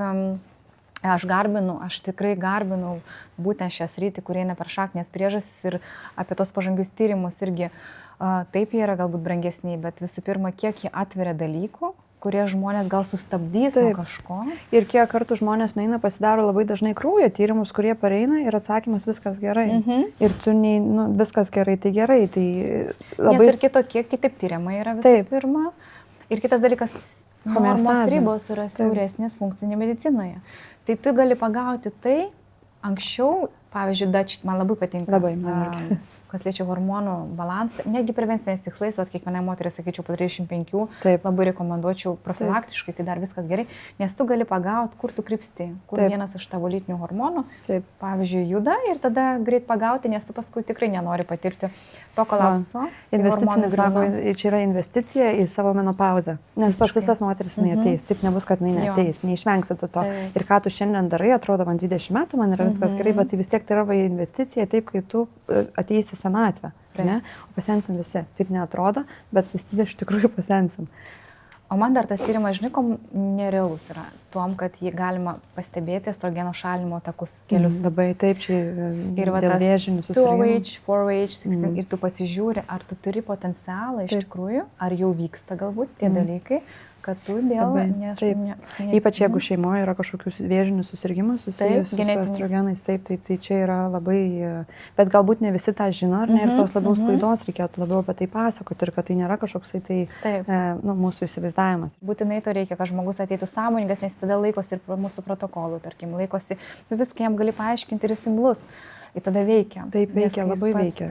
aš tikrai garbinu būtent šią sritį, kurie ne per šaknės priežastis ir apie tos pažangius tyrimus irgi. Taip jie yra galbūt brangesniai, bet visų pirma, kiek jie atveria dalykų, kurie žmonės gal sustabdys nuo kažko. Ir kiek kartų žmonės nueina, pasidaro labai dažnai kraujo tyrimus, kurie pareina ir atsakymas viskas gerai. Ir tu viskas gerai, tai gerai. Tai labai... Nes ir kitokie, kitaip tyrimai yra visų pirma. Ir kitas dalykas, normos ribos yra siauresnės funkcinėje medicinoje. Tai tu gali pagauti tai anksčiau, pavyzdžiui, man labai patinka. Labai, man kas liečia hormonų balansą, negi prevenciniais tikslais, kiekvienai moteriai, sakyčiau, po 35, labai rekomenduočiau profilaktiškai, kai dar viskas gerai, nes tu gali pagauti, kur tu krypsti, kur vienas iš tavo lytinių hormonų, pavyzdžiui, juda ir tada greit pagauti, nes tu paskui tikrai nenori patirti to kolapso. Čia yra investicija į savo menopauzę, nes pas visas moteris neateis, taip nebus, kad neateis, neišvengsi to. Ir ką tu šiandien darai, atrodo, man 20 metų, man yra viskas gerai, bet tai vis tiek tai yra investicija, taip, kai tu ateisi senatvę, ne? O pasensim visi. Taip neatrodo, bet visi iš tikrųjų pasensim. O man dar tas tyrimas, žinai, kom nerealus yra. Tuom, kad jį galima pastebėti estrogeno šalinimo takus kelius. Labai taip, čia ir dėl vėžinių susirgimų. 2H, 4H, 16 ir tu pasižiūri, ar tu turi potencialą iš tikrųjų, ar jau vyksta galbūt tie dalykai, kad tu dėl... Ypač jeigu šeimoje yra kažkokius vėžinius susirgymus susijusius su estrogenais, tai čia yra labai... Bet galbūt ne visi tą žino, ar ne, ir tos labiau sklaidos reikėtų labiau apie tai pasakoti ir kad tai nėra kažkoksai mūsų įsivaizdavimas. Būtinai to reikia, kad žmogus ateitų sąmoningas, nes tada laikosi ir mūsų protokolų, tarkim, laikosi, viską jam gali paaiškinti ir jis imlus. Ir tada veikia. Taip, veikia, labai veikia.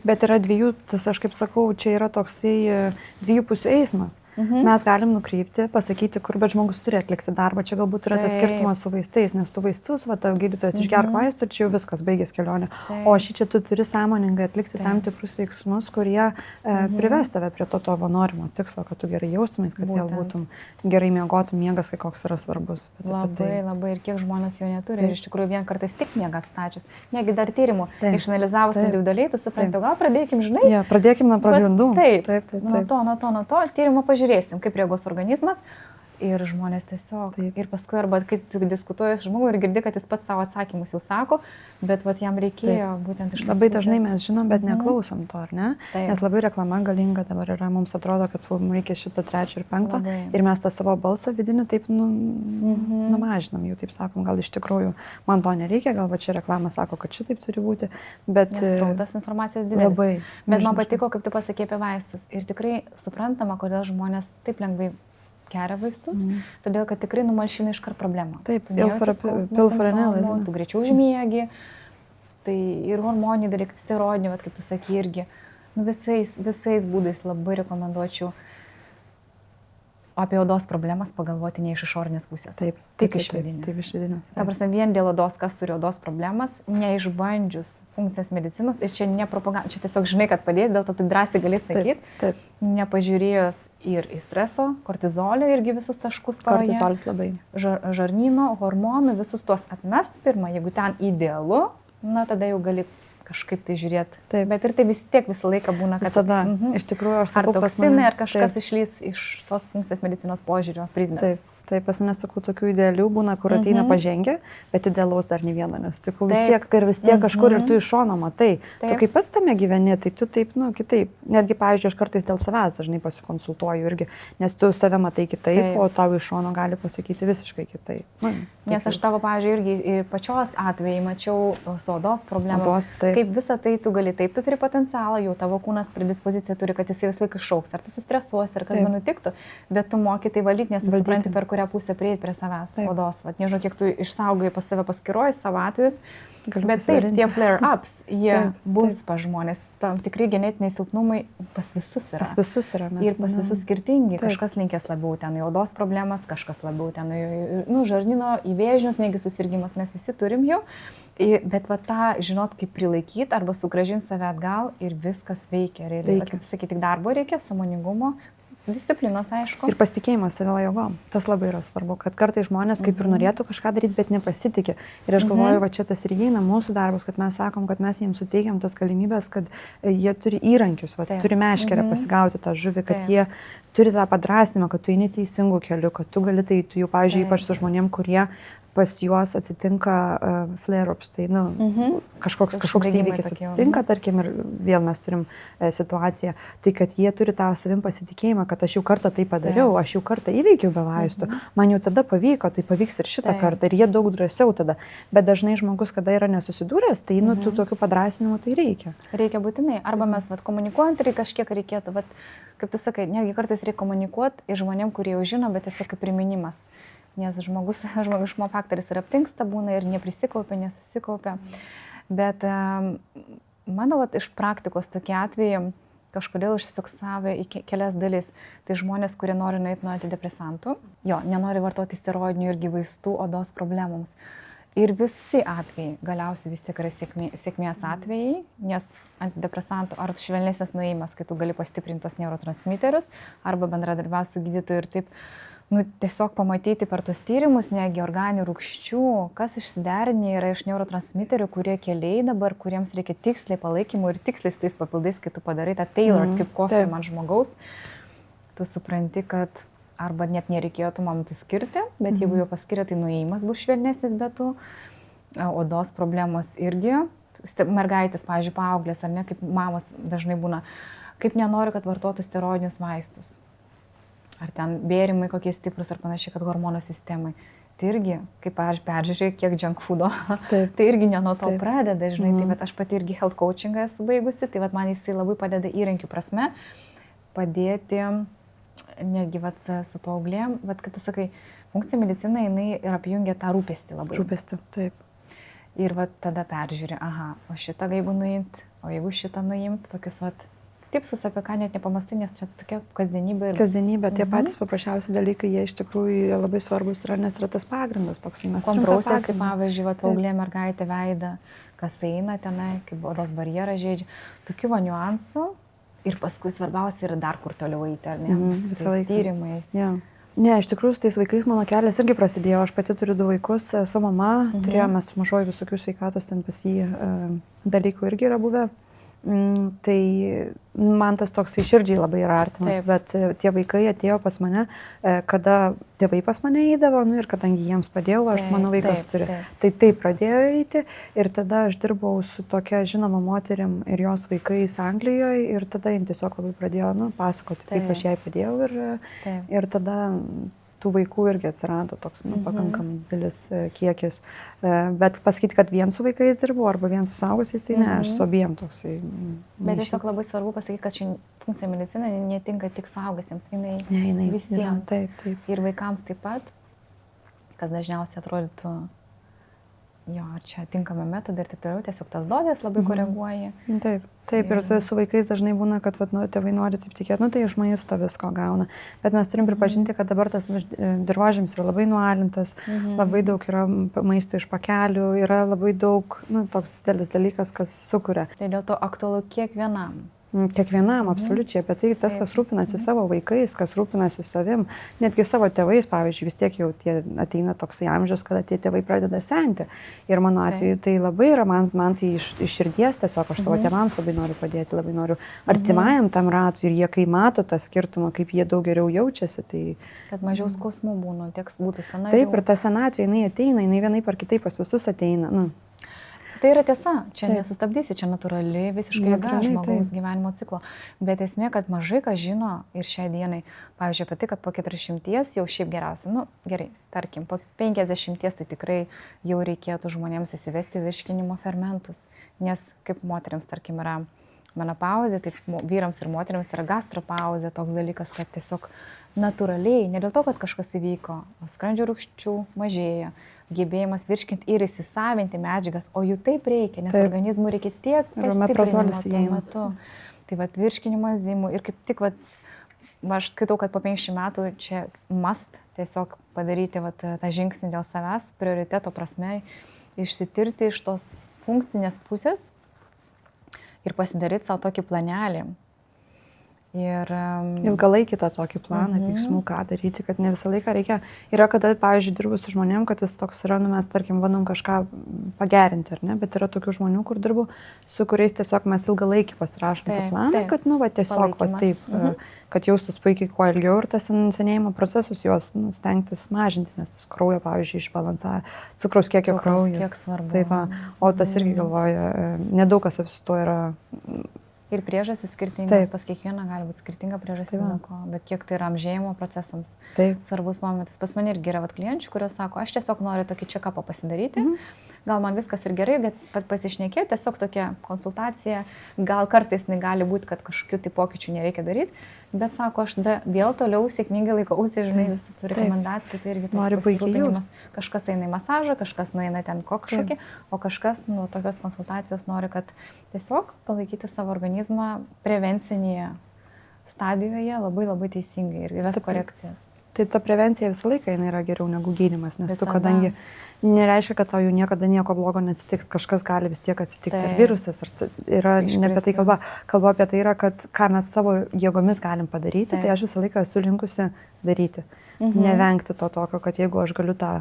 Bet yra aš kaip sakau, čia yra toksai 2 pusių eismas. Mes galim nukreipti, pasakyti, kur, bet žmogus turi atlikti darbą. Čia galbūt yra tas skirtumas su vaistais, nes tu vaistus, tavo gydytojas išgerk vaistų ir čia jau viskas, baigės kelionė. O čia tu turi sąmoningai atlikti tam tikrus veiksmus, kurie prives tave prie to tavo norimo tikslo, kad tu gerai jaustumais, kad vėl būtum gerai miegotum, miegas kai koks yra svarbus. Labai ir kiek žmonės jo neturi. Ir iš tikrųjų vien kartais tik miegą atstačius. Negi dar tyrimų, išanalizavus individualiai, tu supranti, gal pradėkim, žinai? Pradėkim nuo pagrindų. Taip. Nuo to tyrimo žiūrėsim, kaip reaguos organizmas ir žmonės tiesiog. Ir paskui, arba kai tu diskutuoji su žmogu ir girdi, kad jis pats savo atsakymus jau sako, bet jam reikėjo būtent iš to. Labai dažnai mes žinom, bet neklausom to, ar ne? Nes labai reklama galinga dabar yra, mums atrodo, kad mums reikia šito 3 ir 5 ir mes tą savo balsą vidinį taip numažinam, jau taip sakom, gal iš tikrųjų man to nereikia, gal čia reklama sako, kad šitaip turi būti, bet... Srautas informacijos didelis. Bet man patiko, kaip tu pasakei apie vaistus ir tikrai suprantama, kodėl žmonės taip lengvai geria vaistus, todėl kad tikrai numalšina iškart problemą. Taip, pilfuranilas. Tu greičiau užmiegi, tai ir hormoniniai dalykai, steroidiniai, kaip tu sakai, irgi. Visais būdais labai rekomenduočiau O apie odos problemas pagalvoti ne iš išorinės pusės. Taip, Tik iš vidinės. Taip, iš vidinės. Ta prasme, vien dėl odos, kas turi odos problemas, neišbandžius funkcinės medicinos, ir čia ne propaganda, čia tiesiog žinai, kad padės, dėl to tai drąsiai gali sakyti, nepažiūrėjus ir į streso, kortizolio irgi visus taškus paroje. Kortizolis labai. Žarnyno, hormonų, visus tuos atmest pirmą, jeigu ten idealu, na tada jau gali kažkaip tai žiūrėti. Taip. Bet ir tai vis tiek visą laiką būna, kad... Visada. Iš tikrųjų, aš sakau, ar toksinai, ar kažkas išlys iš tos funkcinės medicinos požiūrio prizmės. Taip, pas mane, sakau, tokių idealių būna, kur ateina pažengę, bet idealaus dar ne vieno, nes tik vis tiek kažkur ir tu iš šono matai. Tu kaip pats tame gyveni, tai tu taip, kitaip. Netgi, pavyzdžiui, aš kartais dėl savęs dažnai pasikonsultuoju irgi, nes tu save matai kitaip, o tau iš šono gali pasakyti visiškai kitaip. Nes aš tavo, pavyzdžiui, irgi ir pačios atvejai mačiau su odos problemą. Kaip visą tai tu gali, taip, tu turi potencialą, jau tavo kūnas predispoziciją turi, kad jis visą laiką šauks, ar tu sustresuosi, ar kas man nutiktų, bet tu moki tai valdyti, nes tu supranti, per kurią pusę prieiti prie savęs odos. Vat, nežinau, kiek tu išsaugai pas save paskiroji savo atvejus, bet taip, tie flare-ups, jie bus pas žmonės. Tam tikri genetiniai silpnumai pas visus yra. Pas visus yra. Ir pas visus skirtingi. Kažkas linkęs labiau ten į odos problemas, kažkas labiau ten į žarnyno, į vėžinius, negi susirgymus. Mes visi turim jų. Bet va tą, žinot, kaip prilaikyti arba sugražinti save atgal ir viskas veikia. Kaip tu sakai, tik darbo reikia, sąmoningumo, disciplinos, aišku. Ir pasitikėjimo savo jėgom. Tas labai yra svarbu, kad kartais žmonės kaip ir norėtų kažką daryti, bet nepasitikė. Ir aš galvoju, va čia tas ir įeina mūsų darbus, kad mes sakom, kad mes jiems suteikiam tas galimybės, kad jie turi įrankius, va, turi meškerę pasigauti tą žuvį, kad jie turi tą padrasnimą, kad tu eini teisingų kelių, kad tu gali tai, tu jau, pavyzdžiui, ypač su žmonėm, kurie pas juos atsitinka flare-ups, tai kažkoks įvykis atsitinka, tarkim, ir vėl mes turim situaciją, tai kad jie turi tą savim pasitikėjimą, kad aš jau kartą tai padariau, aš jau kartą įveikiau be vaistų, man jau tada pavyko, tai pavyks ir šitą kartą, ir jie daug drąsiau tada, bet dažnai žmogus, kada yra nesusidūręs, tai tų tokių padrasinimų tai reikia. Reikia būtinai, arba mes komunikuojant, tai kažkiek reikėtų, kaip tu sakai, netgi kartais reikia komunikuoti ir žmonėm, kurie jau žino, bet tiesiog kaip priminimas. Nes žmogiškumo faktoris ir aptingsta būna ir neprisikaupia, nesusikaupia. Bet mano iš praktikos tokie atvejai kažkodėl užsifiksavę į kelias dalis. Tai žmonės, kurie nori nueiti nuo antidepresantų, nenori vartoti steroidinių irgi vaistų odos problemams. Ir visi atvejai galiausiai vis tiek yra sėkmės atvejai, nes antidepresantų ar švelnesnis nuėjimas, kai tu gali pastiprinti tos neurotransmiterius arba bendradarbiauti su gydytoju ir taip, tiesiog pamatyti per tos tyrimus, negi organinių rūgščių, kas išsiderinė yra iš neurotransmiterių, kurie keliai dabar, kuriems reikia tiksliai palaikymų ir tiksliai su tais papildais, kai tu padarai tą tailored kaip kostiumą ant žmogaus, tu supranti, kad arba net nereikėjo tų momentų skirti, bet jeigu jau paskiria, tai nuėjimas bus švelnesnis, bet tu odos problemos irgi, mergaitės, pavyzdžiui, paauglės, ar ne, kaip mamos dažnai būna, kaip nenori, kad vartotų steroidinius vaistus. Ar ten bėrimai kokie stiprus, ar panašiai, kad hormonų sistemai. Tai irgi, kaip aš peržiūrėjau, kiek junk foodo, tai irgi ne nuo to pradeda, žinai, tai aš pati irgi health coachingą esu baigusi, tai man jisai labai padeda įrankių prasme, padėti netgi su paauglėm, kaip tu sakai, funkcinė medicina, jinai ir apjungia tą rūpestį labai. Rūpestį, taip. Ir tada peržiūrė, o šitą jeigu nuimt, o jeigu šitą nuimt, tokius tipsus, apie ką net nepamastai, nes čia tokia kasdienybė. Kasdienybė, tie patys paprasčiausi dalykai, jie iš tikrųjų labai svarbus yra, nes yra tas pagrindas toks. Komprausėsi, pavyzdžiui, paauglė mergaitė veidą, kas eina tenai, kaip odos barjerą žaidžia, tokių niuansų ir paskui svarbiausia yra dar kur toliau eiti, ar ne? Visą laiką. Tyrimais. Ne, iš tikrųjų, su tais vaikais mano kelias irgi prasidėjo, aš pati turiu 2 vaikus, su mama, turėjome su mažoju visokių sveikatos ten pas jį dalykų irgi yra buvę. Tai man tas toks širdžiai labai yra artimas, bet tie vaikai atėjo pas mane, kada tėvai pas mane eidavo, ir kadangi jiems padėjau, aš mano vaikas turi. Tai taip pradėjo eiti ir tada aš dirbau su tokia žinoma moterim ir jos vaikais Anglijoje ir tada jin tiesiog labai pradėjo pasakoti, kaip aš jai padėjau ir tada tų vaikų irgi atsirado toks pakankamai didelis kiekis. Bet pasakyti, kad vien su vaikais dirbu arba vien su suaugusiais, tai ne, aš su abiem toksai. Bet tiesiog labai svarbu pasakyti, kad ši funkcinė medicina netinka tik suaugusiems, jinai visiems. Taip. Ir vaikams taip pat, kas dažniausiai atrodytų jo, ar čia tinkami metodai ir taip toliau, tiesiog tas dozes labai koreguoji. Taip, ir su vaikais dažnai būna, kad tėvai nori taip tikėti, tai iš maisto visko gauna. Bet mes turim pripažinti, kad dabar tas dirvožėmis yra labai nualintas, labai daug yra maisto iš pakelių, yra labai daug, toks didelis dalykas, kas sukuria. Tai dėl to aktualu kiekvienam. Kiekvienam, absoliučiai, apie tai tas, kas rūpinasi savo vaikais, kas rūpinasi savim, netgi savo tėvais, pavyzdžiui, vis tiek jau ateina toksai amžius, kada tie tėvai pradeda senti. Ir mano atveju tai labai yra, man tai iš širdies tiesiog, aš savo tėvams labai noriu padėti, labai noriu artimajam tam ratui ir jie, kai mato tą skirtumą, kaip jie daug geriau jaučiasi, tai... Kad mažiau skausmų būna, tiek būtų senatvė. Taip, ir ta senatvė, jinai ateina, jinai vienaip ar kitaip pas visus ateina. Tai yra tiesa, čia nesustabdysi, čia natūrali visiškai jėga žmogaus gyvenimo ciklo. Bet esmė, kad mažai kas žino ir šiai dienai, pavyzdžiui, apie tai, kad po 40 jau šiaip geriausia, gerai, tarkim, po 50 tai tikrai jau reikėtų žmonėms įsivesti virškinimo fermentus, nes kaip moteriams, tarkim, yra menopauzė, taip vyrams ir moteriams yra gastropauzė, toks dalykas, kad tiesiog natūraliai, ne dėl to, kad kažkas įvyko, o skrandžio rūgščių mažėja, gebėjimas virškinti ir įsisavinti medžiagas, o jų taip reikia, nes organizmui reikia tiek pastiprinimo tuo metu. Tai vat virškinimo enzimų ir kaip tik aš skaitau, kad po 50 metų čia must tiesiog padaryti tą žingsnį dėl savęs, prioriteto prasme, išsitirti iš tos funkcinės pusės ir pasidaryti savo tokį planelį. Ir ilgalaikį tą tokį planą, veiksmų, ką daryti, kad ne visą laiką reikia. Yra, kada, pavyzdžiui, dirbu su žmonėm, kad jis toks yra, mes, tarkim, bandom kažką pagerinti, ar ne, bet yra tokių žmonių, kur dirbu, su kuriais tiesiog mes ilgalaikį pasirašom tą planą, kad, tiesiog, kad jaustus puikiai kuo ilgiau ir tas senėjimo procesus juos stengtis mažinti, nes tas kraujo, pavyzdžiui, išbalansavę, cukraus kiekio kraujas. Kiek svarbu. Taip, o tas irgi galvoja, nedaug kas apie to yra. Ir priežastis skirtingas, pas kiekvieną gali būti skirtinga priežastis, bet kiek tai yra amžėjimo procesams svarbus momentas. Pas mane irgi yra klienčių, kurios sako, aš tiesiog noriu tokį check-upą pasidaryti, gal man viskas ir gerai, bet pasišnekėti, tiesiog tokia konsultacija, gal kartais negali būti, kad kažkokių tai pokyčių nereikia daryti, bet sako, aš vėl toliau sėkmingai laikausi, žinai, visų tų rekomendacijų, tai irgi toks pasirūpinimas. Kažkas eina į masažą, kažkas nueina ten kažkokį, o kažkas tokios konsultacijos nori, kad tiesiog palaikyti savo organizmą prevencinėje stadijoje labai labai teisingai ir įvesti korekcijas. Tai ta prevencija visą laiką yra geriau negu gydymas, nes tu, kadangi nereiškia, kad tau jau niekada nieko blogo neatsitiks, kažkas gali vis tiek atsitikti, ar virusas, ar yra ne apie tai kalba. Kalba apie tai yra, kad ką mes savo jėgomis galim padaryti, tai aš visą laiką esu linkusi daryti. Nevengti to tokio, kad jeigu aš galiu tą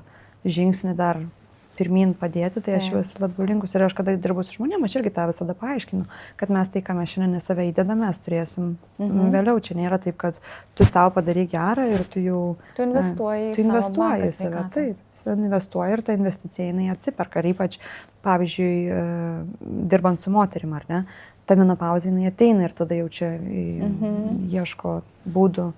žingsnį dar pirmin padėti, tai aš jau esu labiau linkus. Ir aš, kada dirbu su žmonėm, aš irgi tą visada paaiškinu, kad mes tai, ką mes šiandien į save įdedame, mes turėsim vėliau. Čia nėra taip, kad tu savo padarai gerą ir tu jau... Tu investuoji į save. Taip, investuoji ir ta investicija jinai atsiperka. Ir ypač, pavyzdžiui, dirbant su moterim, ar ne, ta menopauzė jinai ateina ir tada jau čia ieško būdų.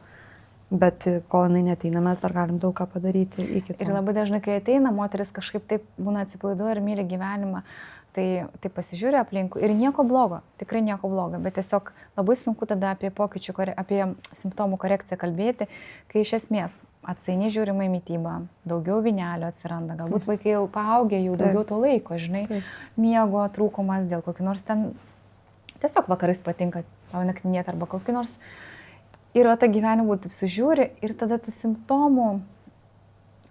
Bet kol jinai neteina, mes dar galim daug ką padaryti iki to. Ir labai dažnai, kai ateina, moteris kažkaip taip būna atsipalaiduoja ir myli gyvenimą, tai pasižiūri aplinkui ir nieko blogo, tikrai nieko blogo, bet tiesiog labai sunku tada apie pokyčių, apie simptomų korekciją kalbėti, kai iš esmės atsainiai žiūrima į mitybą, daugiau vynelio atsiranda, galbūt vaikai jau paaugę, jau daugiau to laiko, žinai, miego trūkumas dėl kokių nors ten, tiesiog vakarais patinka tau naktinėti arba kokių nors. Ir tą gyvenimą taip sužiūri ir tada tų simptomų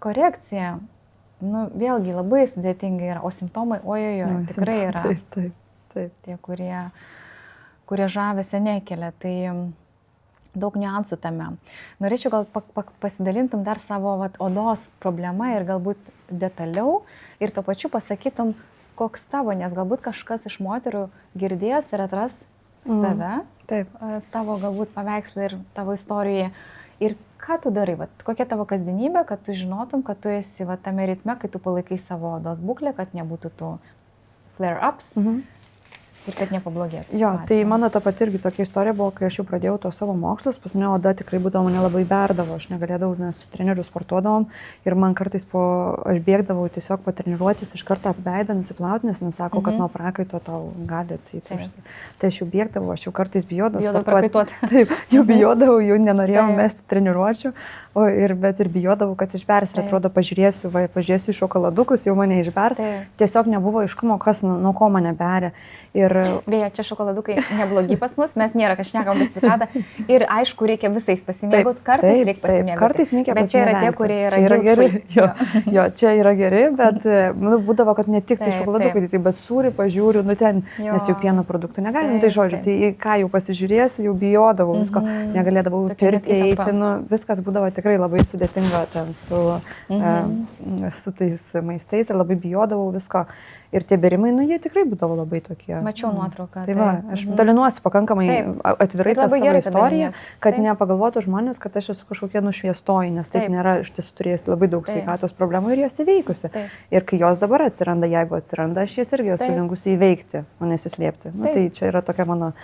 korekcija, vėlgi labai sudėtinga yra, o simptomai, tikrai yra. Taip. Tie, kurie žavesio nekelia, tai daug niuansų tame. Norėčiau gal pasidalintum dar savo odos problemą ir galbūt detaliau ir tuo pačiu pasakytum, koks tavo, nes galbūt kažkas iš moterų girdės ir atras save, tavo galbūt paveikslą ir tavo istoriją. Ir ką tu darai, kokia tavo kasdienybė, kad tu žinotum, kad tu esi tame ritme, kai tu palaikai savo odos būklę, kad nebūtų tų flare-ups ir kad nepablogėtų. Jo, tai mano ta pati irgi tokia istorija buvo, kai aš jau pradėjau to savo mokslus, pas mane oda tikrai būdavo, mane labai berdavo, aš negalėdavau, nes su treneriu sportuodavom ir man kartais aš bėgdavau tiesiog patreniruotis, iš karto apveidą nusiplauti, nes nusako, kad nuo prakaito tau gali atsitūšti. Tai aš jau bėgdavau, aš jau kartais bijodavau sportuoti. Taip, jau bijodavau, jau nenorėjau mesti treniruočių. bet ir bijodavau, kad išbers ir atrodo, pažiūrėsiu į šokoladukus, jau mane išbers. Tiesiog nebuvo aiškumo, kas nuo ko mane beria. Ir... Beje, čia šokoladukai neblogi pas mus, mes nėra kažnekam apie sveikatą ir aišku, reikia visais pasimėgauti, kartais reikia pasimėgauti. Kartais reikia pasimėgauti. Bet čia yra tie, kurie yra geri. Jo, čia yra geri, bet būdavo, kad ne tik tai šokoladukai, bet sūrį pažiūriu, ten, nes jau pieno produktų negalim, tai žodžiu, tai ką jau pasižiūrėsiu, jau bijodavau visko, negalėdavau pirkti, eiti, viskas būdavo tikrai labai sudėtinga ten su tais maistais ir labai bijodavau visko. Ir tie bėrimai, jie tikrai būdavo labai tokie. Mačiau nuotrauką. Tai va, aš dalinuosi pakankamai atvirai tą savo istoriją, kad nepagalvotų žmonės, kad aš esu kažkokia nušviestoji, nes taip nėra, iš tiesų turėjus labai daug sveikatos problemų ir jas įveikusi. Ir kai jos dabar atsiranda, jeigu atsiranda, aš jas irgi esu linkusi įveikti, o nesislėpti. Tai čia yra tokia mano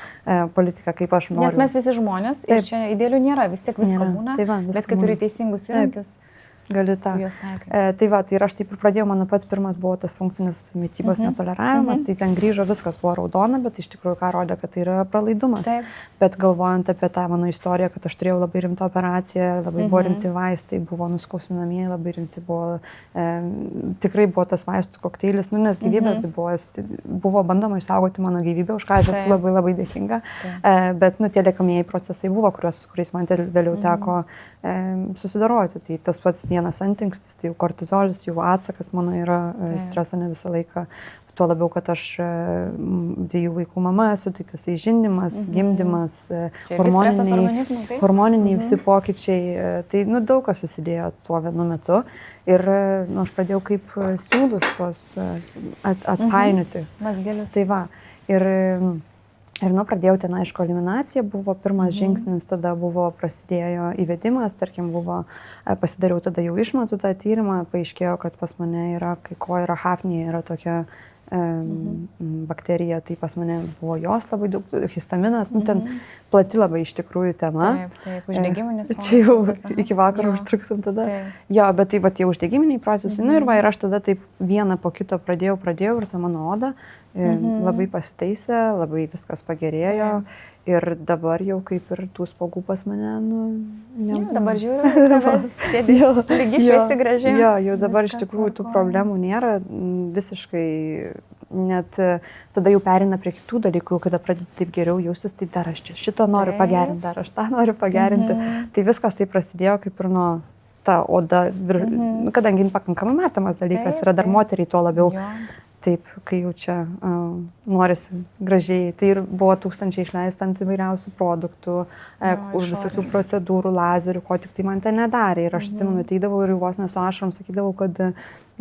politika, kaip aš noriu. Nes mes visi žmonės ir čia idealių nėra, vis tiek visko būna, bet kai turi teisingus įrankius. Gali tą. Tai va, tai ir aš taip ir pradėjau, mano pats pirmas buvo tas funkcinis mitybos netoleravimas, tai ten grįžo, viskas buvo raudona, bet iš tikrųjų ką rodė, kad tai yra pralaidumas. Bet galvojant apie tą mano istoriją, kad aš turėjau labai rimtą operaciją, labai buvo rimti vaistai, buvo nuskausminamieji, labai rimti buvo, tikrai buvo tas vaistų kokteilis, nes gyvybė buvo bandoma išsaugoti mano gyvybę, už ką aš esu labai labai dėkinga, bet tie liekamieji procesai buvo, kuriais man vėliau teko susidoroti. Tai tas pats vienas antinkstis, tai jau kortizolis, jau atsakas mano yra streso ne visą laiką. Tuo labiau, kad aš 2 vaikų mama esu, tai tas žindymas, gimdymas, hormoniniai visi pokyčiai. Tai daug kas susidėjo tuo vienu metu. Ir aš pradėjau kaip siūlus tuos atpainioti. Mazgelius. Tai va. Ir pradėjau ten, aišku, eliminacija, buvo pirmas žingsnis, tada prasidėjo įvedimas, tarkim, pasidariau tada jau išmatų tą tyrimą, paaiškėjo, kad pas mane yra, kai ko yra hafnija, yra tokia bakterija, tai pas mane buvo jos labai daug, histaminas, ten plati labai iš tikrųjų tema. Taip, uždegiminis. Čia jau iki vakaro užtruksim tada. Jo, bet tai tie uždegiminiai procesai, ir aš tada taip vieną po kito pradėjau ir ta mano oda labai pasitaisė, labai viskas pagerėjo ir dabar jau kaip ir tų spogų pas mane, dabar žiūriu, sėdi lygi šviesti gražiai. Jo, jau dabar iš tikrųjų tų problemų nėra, visiškai, net tada jau perina prie kitų dalykų, kada pradedi taip geriau jaustis, tai dar aš čia šito noriu pagerinti, dar aš tą noriu pagerinti. Tai viskas taip prasidėjo kaip ir nuo ta oda, kadangi pakankamai matomas dalykas yra dar moteriai tuo labiau. Taip, kai jau čia norisi gražiai. Tai ir buvo tūkstančiai išleista ant įvairiausių produktų, visokių procedūrų, lazerių, ko tik tai man ten nedarė. Ir aš atsimenu, ateidavau ir vos nesu ašarom sakydavau, kad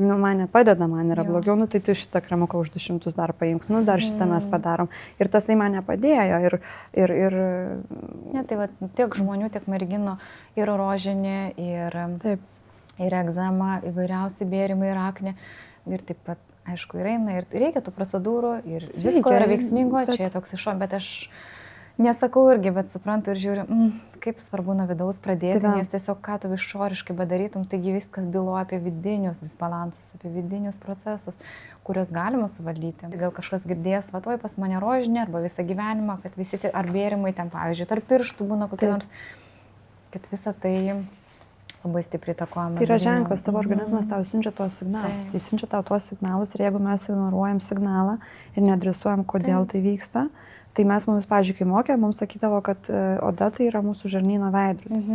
man nepadeda, man yra blogiau, tai tu šitą kremuką už 200 dar paimk, dar šitą mes padarom. Ir tasai man nepadėjo. Ne, tai va, tiek žmonių, tiek merginų, ir rožinė, ir egzema, įvairiausi bėrimai, ir aknė. Ir taip pat aišku, ir eina, ir reikia tų procedūrų, ir visko yra veiksmingo, čia toks išo, bet aš nesakau irgi, bet suprantu ir žiūriu, kaip svarbu nuo vidaus pradėti, nes tiesiog ką tu išoriškai bedarytum, taigi viskas byloja apie vidinius disbalansus, apie vidinius procesus, kuriuos galima suvaldyti. Gal kažkas girdės, va, pas mane rožinė, arba visą gyvenimą, kad visi ar bėrimai ten, pavyzdžiui, tarp pirštų būna kokie nors, kad visa tai labai stipriai įtakojama. Tai yra ženklas, tavo organizmas tau siunčia tuos signalus. Tai siunčia tau tuos signalus ir jeigu mes ignoruojam signalą ir neadresuojam, kodėl tai vyksta, tai mums, pavyzdžiui, kai mokė, mums sakydavo, kad oda tai yra mūsų žarnyno veidrodis.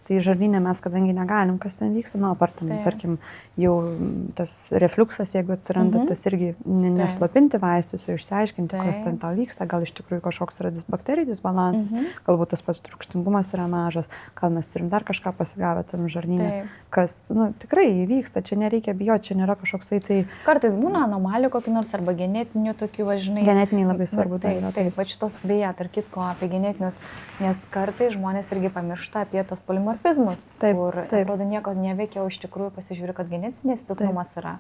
Tai žarnyne mes, kadangi negalim, kas ten vyksta, apartam, tarkim, jau tas refliuksas, jeigu atsiranda, tas irgi neslopinti vaistus, o išsiaiškinti, kas ten tau vyksta, gal iš tikrųjų kažkoks yra bakterijų disbalansas, galbūt tas pats rūgštingumas yra mažas, gal mes turim dar kažką pasigavę tam žarnyne, kas, tikrai įvyksta, čia nereikia bijoti, čia nėra kažkoksai tai... Kartais būna anomalijų kokį nors arba genetinių tokių važinai. Genetiniai labai svarbu. Taip, va šitos beje, tarp kitko, apie genetinius, nes kartais žmonės irgi pamiršta apie tos polimorfizmus, kur atrodo nieko neveikia, o iš tikrųjų pasižiūri, kad genetinis silpnumas yra,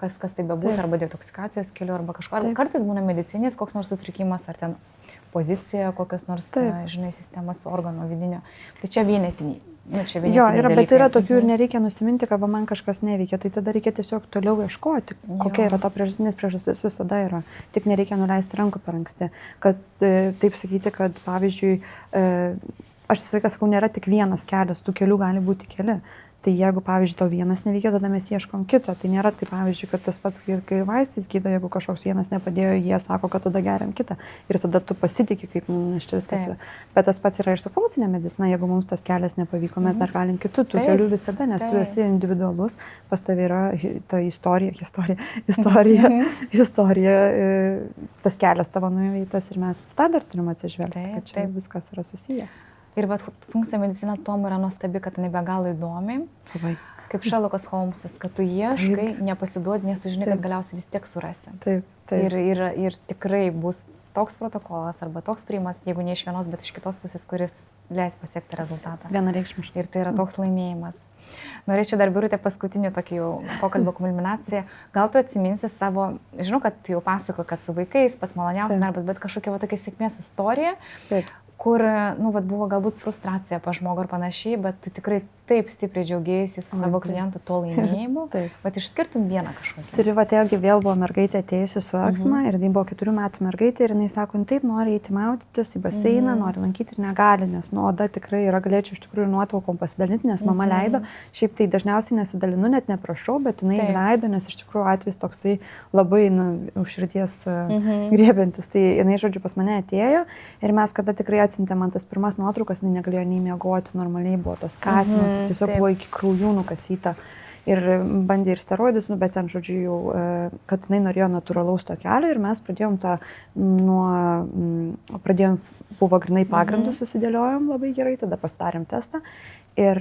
kas tai bebūtų, arba detoksikacijos keliu, arba kažko. Kartais būna medicinis koks nors sutrikimas, ar ten pozicija, kokios nors, žinai, sistemas organo vidinio. Tai čia vienetiniai. Jo, bet yra tokių ir nereikia nusiminti, kad man kažkas neveikia, tai tada reikia tiesiog toliau ieškoti, kokia yra to priežastis visada yra. Tik nereikia nuleisti rankų per anksti. Kad taip sakyti, kad pavyzdžiui, aš visą laiką sakau, nėra tik vienas kelias, tų kelių gali būti keli. Tai jeigu, pavyzdžiui, to vienas neveikia, tada mes ieškom kito. Tai nėra tai, pavyzdžiui, kad tas pats, kai vaistais gydo, jeigu kažkoks vienas nepadėjo, jie sako, kad tada geriam kitą. Ir tada tu pasitikė, kaip mums čia viskas yra. Bet tas pats yra ir su funkcinė medicina. Jeigu mums tas kelias nepavyko, mes dar galim kitų tų kelių visada, nes tu esi individualus, pas tavai yra ta istorija, tas kelias tavo nuėveitas ir mes tą dar turim atsižvelgti, kad čia viskas yra susiję. Ir funkcinė medicina tom yra nuostabi, kad jinai be galo įdomi. Kaip Šerlokas Holmsas, kad tu ieškai, nepasiduodi, nes tu žinai, kad galiausiai vis tiek surasi. Ir tikrai bus toks protokolas arba toks priimas, jeigu ne iš vienos, bet iš kitos pusės, kuris leis pasiekti rezultatą. Vienareikšmiškai. Ir tai yra toks laimėjimas. Norėčiau dar, Birute, paskutinį tokį jau pokalbio kulminaciją. Gal tu atsiminsi savo, žinau, kad tu jau pasako, kad su vaikais pats maloniausias darbas, bet kažkokia tokia sėkmės istorija. Kur, buvo galbūt frustracija pa žmogų ar panašiai, bet tu tikrai taip stipriai džiaugiaisi su savo klientu to laimėjimu. Bet išskirtum vieną kažkokį. Turiu, vėl buvo mergaitė atėjusi su eksma ir tai buvo 4 metų mergaitė ir jinai sako, taip, nori eiti maudytis į baseiną, nori lankyti ir negali, nes oda tikrai yra, galėčiau iš tikrųjų nuotraukom pasidalinti, nes mama leido. Šiaip tai dažniausiai nesidalinu, net neprašau, bet jinai leido, nes iš tikrųjų atvejs toksai labai už širdies griebiantis. Tai jinai, žodžiu, pas mane atėjo ir mes, kada tikrai atsiuntė man tas pirmas nuotraukas, jinai negalėjo nei miegoti, normaliai buvo tas kasimas, jis tiesiog buvo iki kraujų nukasyta ir bandė ir steroidus, bet ten, žodžiu, jau, kad jinai norėjo natūralaus to kelio ir mes pradėjom buvo grinai pagrindų susidėliojom labai gerai, tada pasidarėm testą ir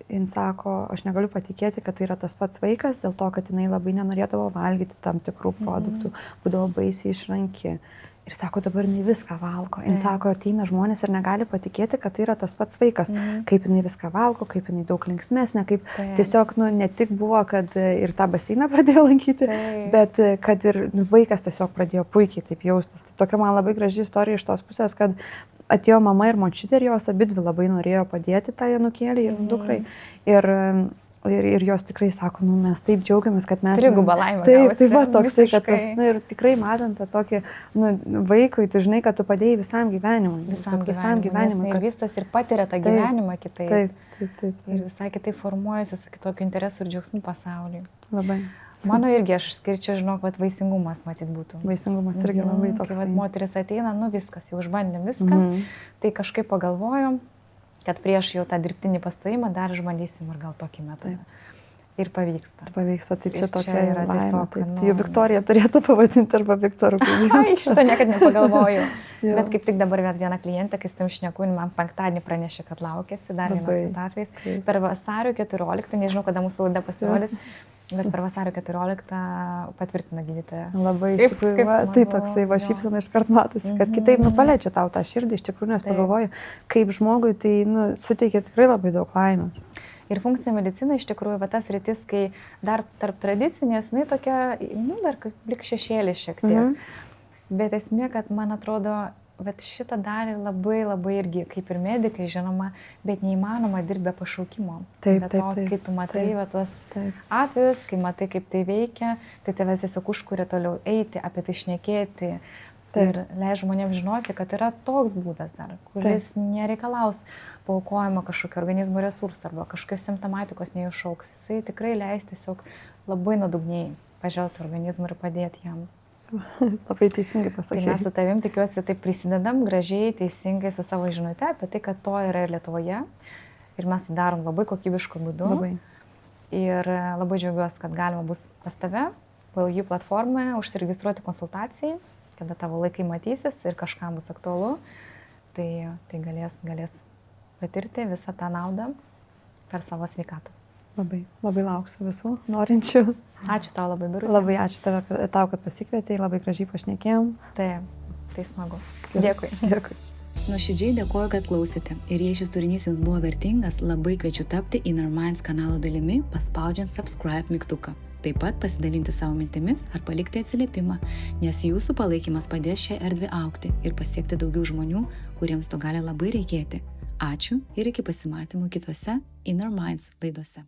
jin sako, aš negaliu patikėti, kad tai yra tas pats vaikas, dėl to, kad jinai labai nenorėdavo valgyti tam tikrų produktų, būdavo baisiai išranki. Ir sako, dabar jinai viską valgo. Jin sako, ateina žmonės ir negali patikėti, kad tai yra tas pats vaikas. Kaip jinai viską valgo, kaip jinai daug linksmesnė, kaip tiesiog, ne tik buvo, kad ir tą baseiną pradėjo lankyti, bet kad ir vaikas tiesiog pradėjo puikiai taip jaustis. Tai tokia man labai graži istorija iš tos pusės, kad atėjo mama ir močiutė ir jos abidvi labai norėjo padėti tą anūkėlį ir dukrai. Ir jos tikrai sako, mes taip džiaugiamės, kad mes... Triguba laimė. Taip, va, toksai, kad tas, ir tikrai matant tą tokį, vaikui, tu žinai, kad tu padėjai visam gyvenimui. Visam gyvenimui. Ir vystas ir patiria tą gyvenimą kitaip. Taip. Ir visai kitaip formuojasi su kitokiu interesu ir džiaugsmu pasauliu. Labai. Mano irgi aš skirčiau, žinau, kad vaisingumas matyt būtų. Vaisingumas irgi labai toks. Kai moteris ateina, viskas, jau išbandėm viską, tai kažkaip pagalvojom, kad prieš jau tą dirbtinį pastojimą dar išbandysim ir gal tokį metodą. Ir pavyksta. Tai čia tokia yra tiesiog. Tai Viktorija turėtų pavaidinti arba Viktorų kūrinys. Iš šito niekada nepagalvojau. Bet kaip tik dabar viena klientė, kai su tam šneku, man penktadienį pranešė, kad laukėsi dar vienas atvejis. Per vasario 14, nežinau, kada mūsų laida pasirodys, bet per vasario 14 patvirtina gydytoja. Labai iš tikrųjų, tai toksai šypsena iškart matosi, kad kitaip paliečia tau tą širdį, iš tikrųjų, nes pagalvoju, kaip žmogui tai suteikia tikrai labai daug laimės. Ir funkcinė medicina iš tikrųjų, tas rytis, kai dar tarp tradicinės, tokia, dar lik šešėlė šiek tiek. Bet esmė, kad man atrodo, šitą dalį labai irgi, kaip ir medikai, žinoma, bet neįmanoma dirbti be pašaukimo. Taip. Kai tu matai tuos atvejus, kai matai, kaip tai veikia, tai tavęs tiesiog užkuria toliau eiti, apie tai šnekėti. Ir leidžia žmonėms žinoti, kad yra toks būdas dar, kuris nereikalaus paaukojimo kažkokio organizmo resursų arba kažkokios simptomatikos neišauks. Jisai tikrai leis tiesiog labai nuodugniai pažvelgti organizmą ir padėti jam. Labai teisingai pasakė. Tai mes su tavim, tikiuosi, taip prisidedam gražiai, teisingai su savo žinute apie tai, kad to yra ir Lietuvoje. Ir mes tai darom labai kokybišku būdu. Labai. Ir labai džiaugiuosi, kad galima bus pas tave, PLU platformoje, užsiregistruoti konsultacijai, kada tavo laikai matysis ir kažkam bus aktualu, tai galės patirti visą tą naudą per savo sveikatą. Labai lauksiu visų norinčių. Ačiū tau labai, Birute. Labai ačiū tau, kad pasikvietei, labai gražiai pašnekėjom. Tai smagu. Dėkui. Nuoširdžiai dėkoju, kad klausėte. Ir jei šis turinys jums buvo vertingas, labai kviečiu tapti Inner Minds kanalo dalimi, paspaudžiant subscribe mygtuką. Taip pat pasidalinti savo mintimis ar palikti atsiliepimą, nes jūsų palaikymas padės šią erdvę augti ir pasiekti daugiau žmonių, kuriems to gali labai reikėti. Ačiū ir iki pasimatymų kitose Inner Minds laidose.